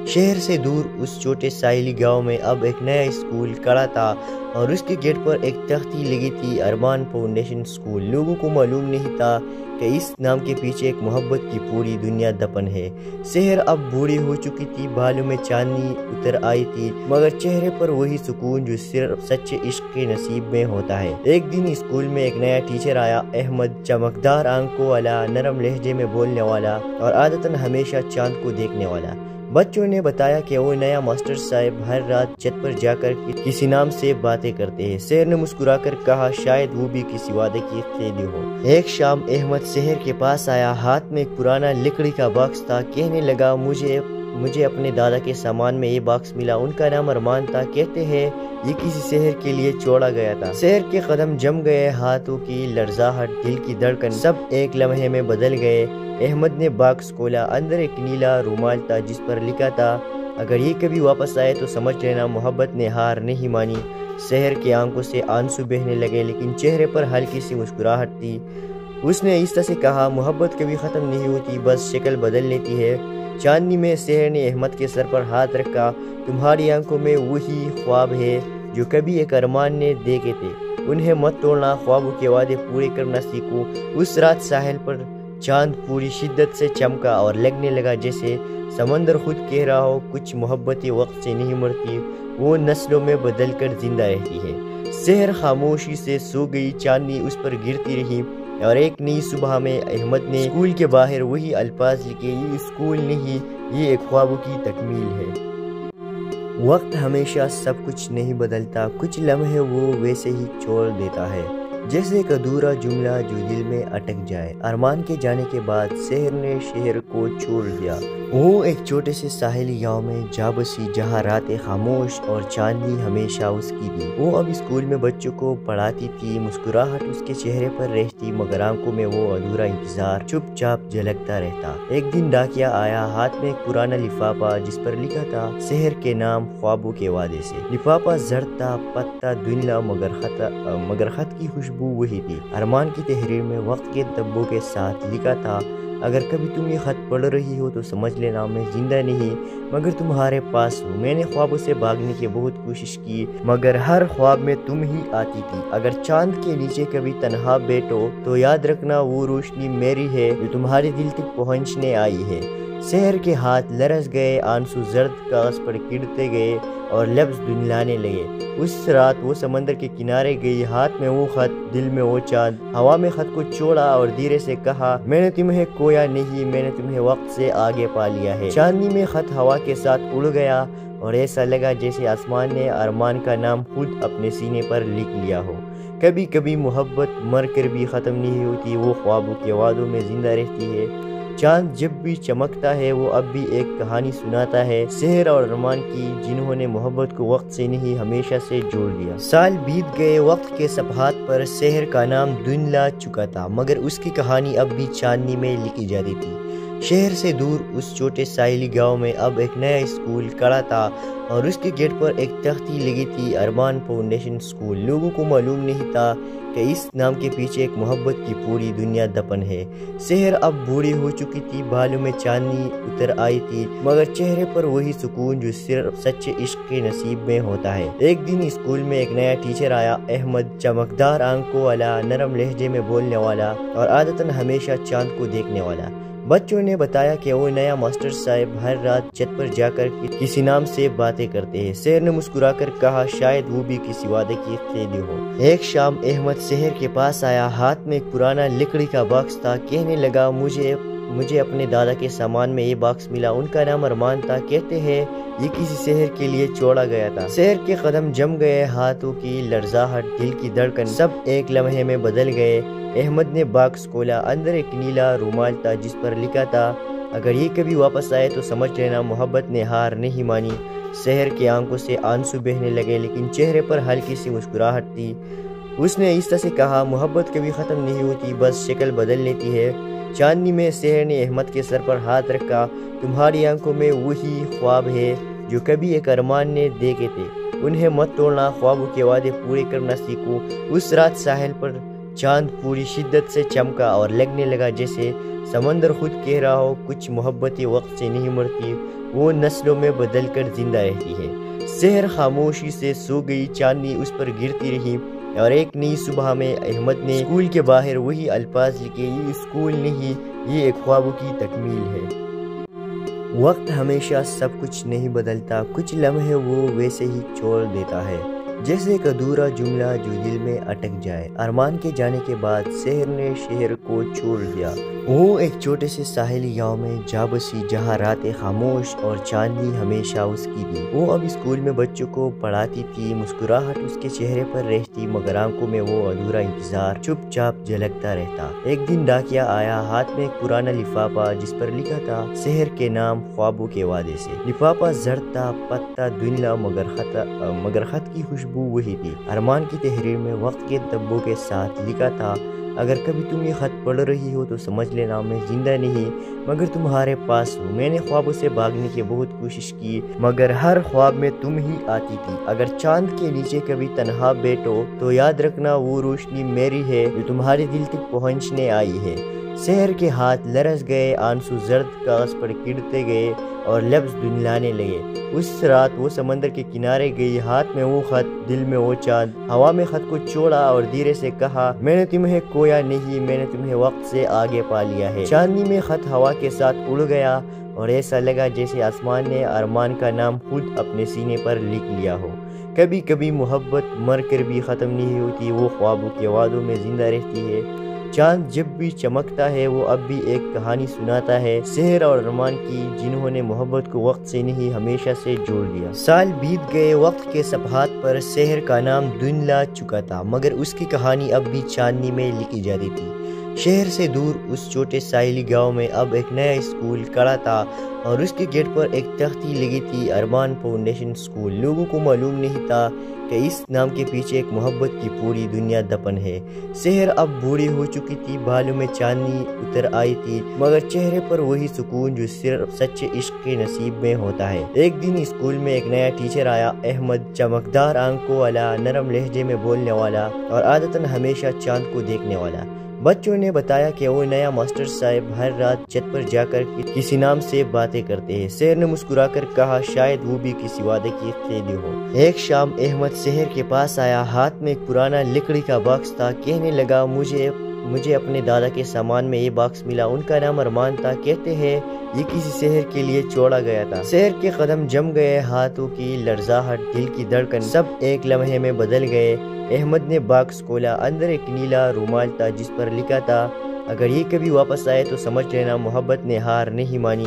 شہر سے دور اس چھوٹے ساحلی گاؤں میں اب ایک نیا اسکول کھڑا تھا اور اس کے گیٹ پر ایک تختی لگی تھی، ارمان فاؤنڈیشن اسکول۔ لوگوں کو معلوم نہیں تھا کہ اس نام کے پیچھے ایک محبت کی پوری دنیا دفن ہے۔ سحر اب بوڑھی ہو چکی تھی، بالوں میں چاندنی اتر آئی تھی، مگر چہرے پر وہی سکون جو صرف سچے عشق کے نصیب میں ہوتا ہے۔ ایک دن اسکول میں ایک نیا ٹیچر آیا، احمد، چمکدار آنکھوں والا، نرم لہجے میں بولنے والا اور عادتاً ہمیشہ چاند کو دیکھنے والا۔ بچوں نے بتایا کہ وہ نیا ماسٹر صاحب ہر رات چھت پر جا کر کسی نام سے باتیں کرتے ہیں۔ سحر نے مسکرا کر کہا، شاید وہ بھی کسی وعدے کی قیدی ہو۔ ایک شام احمد سحر کے پاس آیا، ہاتھ میں ایک پرانا لکڑی کا باکس تھا۔ کہنے لگا، مجھے اپنے دادا کے سامان میں یہ باکس ملا، ان کا نام ارمان تھا، کہتے ہیں یہ کسی سحر کے لیے چھوڑا گیا تھا۔ سحر کے قدم جم گئے، ہاتھوں کی لرزاہٹ، دل کی دھڑکن سب ایک لمحے میں بدل گئے۔ احمد نے باکس کھولا، اندر ایک نیلا رومال تھا جس پر لکھا تھا، اگر یہ کبھی واپس آئے تو سمجھ لینا محبت نے ہار نہیں مانی۔ سحر کی آنکھوں سے آنسو بہنے لگے، لیکن چہرے پر ہلکی سی مسکراہٹ تھی۔ اس نے آہستہ سے کہا، محبت کبھی ختم نہیں ہوتی، بس شکل بدل لیتی ہے۔ چاندنی میں سحر نے احمد کے سر پر ہاتھ رکھا، تمہاری آنکھوں میں وہی خواب ہے جو کبھی ایک ارمان نے دیکھے تھے، انہیں مت توڑنا، خوابوں کے وعدے پورے کرنا سیکھو۔ اس رات ساحل پر چاند پوری شدت سے چمکا اور لگنے لگا جیسے سمندر خود کہہ رہا ہو، کچھ محبتیں وقت سے نہیں مرتی، وہ نسلوں میں بدل کر زندہ رہتی ہے۔ سحر خاموشی سے سو گئی، چاندنی اس پر گرتی رہی، اور ایک نئی صبح میں احمد نے اسکول کے باہر وہی الفاظ لکھے، یہ اسکول نہیں، یہ ایک خوابوں کی تکمیل ہے۔ وقت ہمیشہ سب کچھ نہیں بدلتا، کچھ لمحے وہ ویسے ہی چھوڑ دیتا ہے، جیسے ایک ادھورا جملہ جو دل میں اٹک جائے۔ ارمان کے جانے کے بعد سحر نے شہر کو چھوڑ دیا۔ وہ ایک چھوٹے سے ساحلی گاؤں میں جا بسی، جہاں راتیں خاموش اور چاندنی ہمیشہ اس کی تھی۔ وہ اب اسکول میں بچوں کو پڑھاتی تھی، مسکراہٹ اس کے چہرے پر رہتی، مگر آنکھوں میں وہ ادھورا انتظار چپ چاپ جھلکتا رہتا۔ ایک دن ڈاکیا آیا، ہاتھ میں ایک پرانا لفافہ جس پر لکھا تھا شہر کے نام، خوابوں کے وعدے سے۔ لفافہ زرد تھا، پتہ دھندلا، مگر خط کی خوشبو وہی تھی۔ ارمان کی تحریر میں وقت کے دبوں کے ساتھ لکھا تھا، اگر کبھی تم یہ خط پڑھ رہی ہو تو سمجھ لینا میں زندہ نہیں مگر تمہارے پاس ہوں۔ میں نے خوابوں سے بھاگنے کی بہت کوشش کی، مگر ہر خواب میں تم ہی آتی تھی۔ اگر چاند کے نیچے کبھی تنہا بیٹھو تو یاد رکھنا وہ روشنی میری ہے جو تمہارے دل تک پہنچنے آئی ہے۔ سحر کے ہاتھ لرز گئے، آنسو زرد کاغذ پر گرتے گئے اور لفظ دھندلانے لگے۔ اس رات وہ سمندر کے کنارے گئی، ہاتھ میں وہ خط، دل میں وہ چاند۔ ہوا میں خط کو چھوڑا اور دھیرے سے کہا، میں نے تمہیں کھویا نہیں، میں نے تمہیں وقت سے آگے پا لیا ہے۔ چاندنی میں خط ہوا کے ساتھ اڑ گیا اور ایسا لگا جیسے آسمان نے ارمان کا نام خود اپنے سینے پر لکھ لیا ہو۔ کبھی کبھی محبت مر کر بھی ختم نہیں ہوتی، وہ خوابوں کے وعدوں میں زندہ رہتی ہے۔ چاند جب بھی چمکتا ہے وہ اب بھی ایک کہانی سناتا ہے، سحر اور ارمان کی، جنہوں نے محبت کو وقت سے نہیں ہمیشہ سے جوڑ لیا۔ سال بیت گئے، وقت کے صفحات پر سحر کا نام دھندلا چکا تھا، مگر اس کی کہانی اب بھی چاندنی میں لکھی جاتی تھی۔ شہر سے دور اس چھوٹے ساحلی گاؤں میں اب ایک نیا اسکول کھڑا تھا اور اس کے گیٹ پر ایک تختی لگی تھی، ارمان فاؤنڈیشن اسکول۔ لوگوں کو معلوم نہیں تھا کہ اس نام کے پیچھے ایک محبت کی پوری دنیا دفن ہے۔ سحر اب بوڑھی ہو چکی تھی، بالوں میں چاندنی اتر آئی تھی، مگر چہرے پر وہی سکون جو صرف سچے عشق کے نصیب میں ہوتا ہے۔ ایک دن اسکول میں ایک نیا ٹیچر آیا، احمد، چمکدار آنکھوں والا، نرم لہجے میں بولنے والا اور عادتاً ہمیشہ چاند کو دیکھنے والا۔ بچوں نے بتایا کہ وہ نیا ماسٹر صاحب ہر رات چھت پر جا کر کسی نام سے باتیں کرتے ہیں۔ سحر نے مسکرا کر کہا، شاید وہ بھی کسی وعدے کی قیدی ہو۔ ایک شام احمد سحر کے پاس آیا، ہاتھ میں ایک پرانا لکڑی کا باکس تھا۔ کہنے لگا، مجھے اپنے دادا کے سامان میں یہ باکس ملا، ان کا نام ارمان تھا، کہتے ہیں یہ کسی سحر کے لیے چھوڑا گیا تھا۔ سحر کے قدم جم گئے، ہاتھوں کی لرزاہٹ، دل کی دھڑکن سب ایک لمحے میں بدل گئے۔ احمد نے باکس کھولا، اندر ایک نیلا رومال تھا جس پر لکھا تھا، اگر یہ کبھی واپس آئے تو سمجھ لینا محبت نے ہار نہیں مانی۔ سحر کی آنکھوں سے آنسو بہنے لگے، لیکن چہرے پر ہلکی سی مسکراہٹ تھی۔ اس نے آہستہ سے کہا، محبت کبھی ختم نہیں ہوتی، بس شکل بدل لیتی ہے۔ چاندنی میں سحر نے احمد کے سر پر ہاتھ رکھا، تمہاری آنکھوں میں وہی خواب ہے جو کبھی ایک ارمان نے دیکھے تھے، انہیں مت توڑنا، خوابوں کے وعدے پورے کرنا سیکھو۔ اس رات ساحل پر چاند پوری شدت سے چمکا اور لگنے لگا جیسے سمندر خود کہہ رہا ہو، کچھ محبتیں وقت سے نہیں مرتی، وہ نسلوں میں بدل کر زندہ رہتی ہے۔ سحر خاموشی سے سو گئی، چاندنی اس پر گرتی رہی اور ایک نئی صبح میں احمد نے اسکول کے باہر وہی الفاظ لکھے، یہ اسکول نہیں، یہ ایک خوابوں کی تکمیل ہے۔ وقت ہمیشہ سب کچھ نہیں بدلتا، کچھ لمحے وہ ویسے ہی چھوڑ دیتا ہے جیسے ایک ادھورا جملہ جو دل میں اٹک جائے۔ ارمان کے جانے کے بعد سحر نے شہر کو چھوڑ دیا۔ وہ ایک چھوٹے سے ساحلی گاؤں میں جا بسی جہاں راتیں خاموش اور چاندنی ہمیشہ اس کی تھی۔ وہ اب اسکول میں بچوں کو پڑھاتی تھی، مسکراہٹ اس کے چہرے پر رہتی، مگر آنکھوں میں وہ ادھورا انتظار چپ چاپ جھلکتا رہتا۔ ایک دن ڈاکیا آیا، ہاتھ میں ایک پرانا لفافہ جس پر لکھا تھا، سحر کے نام خوابوں کے وعدے سے۔ لفافہ زرد تھا، پتہ دھندلا، مگر خط کی خوشبو وہی تھی۔ ارمان کی تحریر میں وقت کے دبوں کے ساتھ لکھا تھا، اگر کبھی تم یہ خط پڑھ رہی ہو تو سمجھ لینا میں زندہ نہیں مگر تمہارے پاس ہوں۔ میں نے خوابوں سے بھاگنے کی بہت کوشش کی مگر ہر خواب میں تم ہی آتی تھی۔ اگر چاند کے نیچے کبھی تنہا بیٹھو تو یاد رکھنا وہ روشنی میری ہے جو تمہارے دل تک پہنچنے آئی ہے۔ سحر کے ہاتھ لرز گئے، آنسو زرد کاغذ پر گرتے گئے اور لفظ دھندلانے لگے۔ اس رات وہ سمندر کے کنارے گئی، ہاتھ میں وہ خط، دل میں وہ چاند۔ ہوا میں خط کو چھوڑا اور دھیرے سے کہا، میں نے تمہیں کھویا نہیں، میں نے تمہیں وقت سے آگے پا لیا ہے۔ چاندنی میں خط ہوا کے ساتھ اڑ گیا اور ایسا لگا جیسے آسمان نے ارمان کا نام خود اپنے سینے پر لکھ لیا ہو۔ کبھی کبھی محبت مر کر بھی ختم نہیں ہوتی، وہ خوابوں کے وعدوں میں زندہ رہتی ہے۔ چاند جب بھی چمکتا ہے وہ اب بھی ایک کہانی سناتا ہے، سحر اور ارمان کی، جنہوں نے محبت کو وقت سے نہیں ہمیشہ سے جوڑ لیا۔ سال بیت گئے، وقت کے صفحات پر سحر کا نام دھندلا چکا تھا، مگر اس کی کہانی اب بھی چاندنی میں لکھی جاتی تھی۔ شہر سے دور اس چھوٹے ساحلی گاؤں میں اب ایک نیا اسکول کھڑا تھا اور اس کے گیٹ پر ایک تختی لگی تھی، ارمان فاؤنڈیشن اسکول۔ لوگوں کو معلوم نہیں تھا کہ اس نام کے پیچھے ایک محبت کی پوری دنیا دفن ہے۔ سحر اب بوڑھی ہو چکی تھی، بالوں میں چاندنی اتر آئی تھی، مگر چہرے پر وہی سکون جو صرف سچے عشق کے نصیب میں ہوتا ہے۔ ایک دن اسکول میں ایک نیا ٹیچر آیا، احمد، چمکدار آنکھوں والا، نرم لہجے میں بولنے والا اور عادتاً ہمیشہ چاند کو دیکھنے والا۔ بچوں نے بتایا کہ وہ نیا ماسٹر صاحب ہر رات چھت پر جا کر کسی نام سے باتیں کرتے ہیں۔ سحر نے مسکرا کر کہا، شاید وہ بھی کسی وعدے کی قیدی ہو۔ ایک شام احمد سحر کے پاس آیا، ہاتھ میں ایک پرانا لکڑی کا باکس تھا۔ کہنے لگا، مجھے اپنے دادا کے سامان میں یہ باکس ملا، ان کا نام ارمان تھا، کہتے ہیں یہ کسی سحر کے لیے چھوڑا گیا تھا۔ سحر کے قدم جم گئے، ہاتھوں کی لرزاہٹ، دل کی دھڑکن سب ایک لمحے میں بدل گئے۔ احمد نے باکس کھولا، اندر ایک نیلا رومال تھا جس پر لکھا تھا، اگر یہ کبھی واپس آئے تو سمجھ لینا محبت نے ہار نہیں مانی۔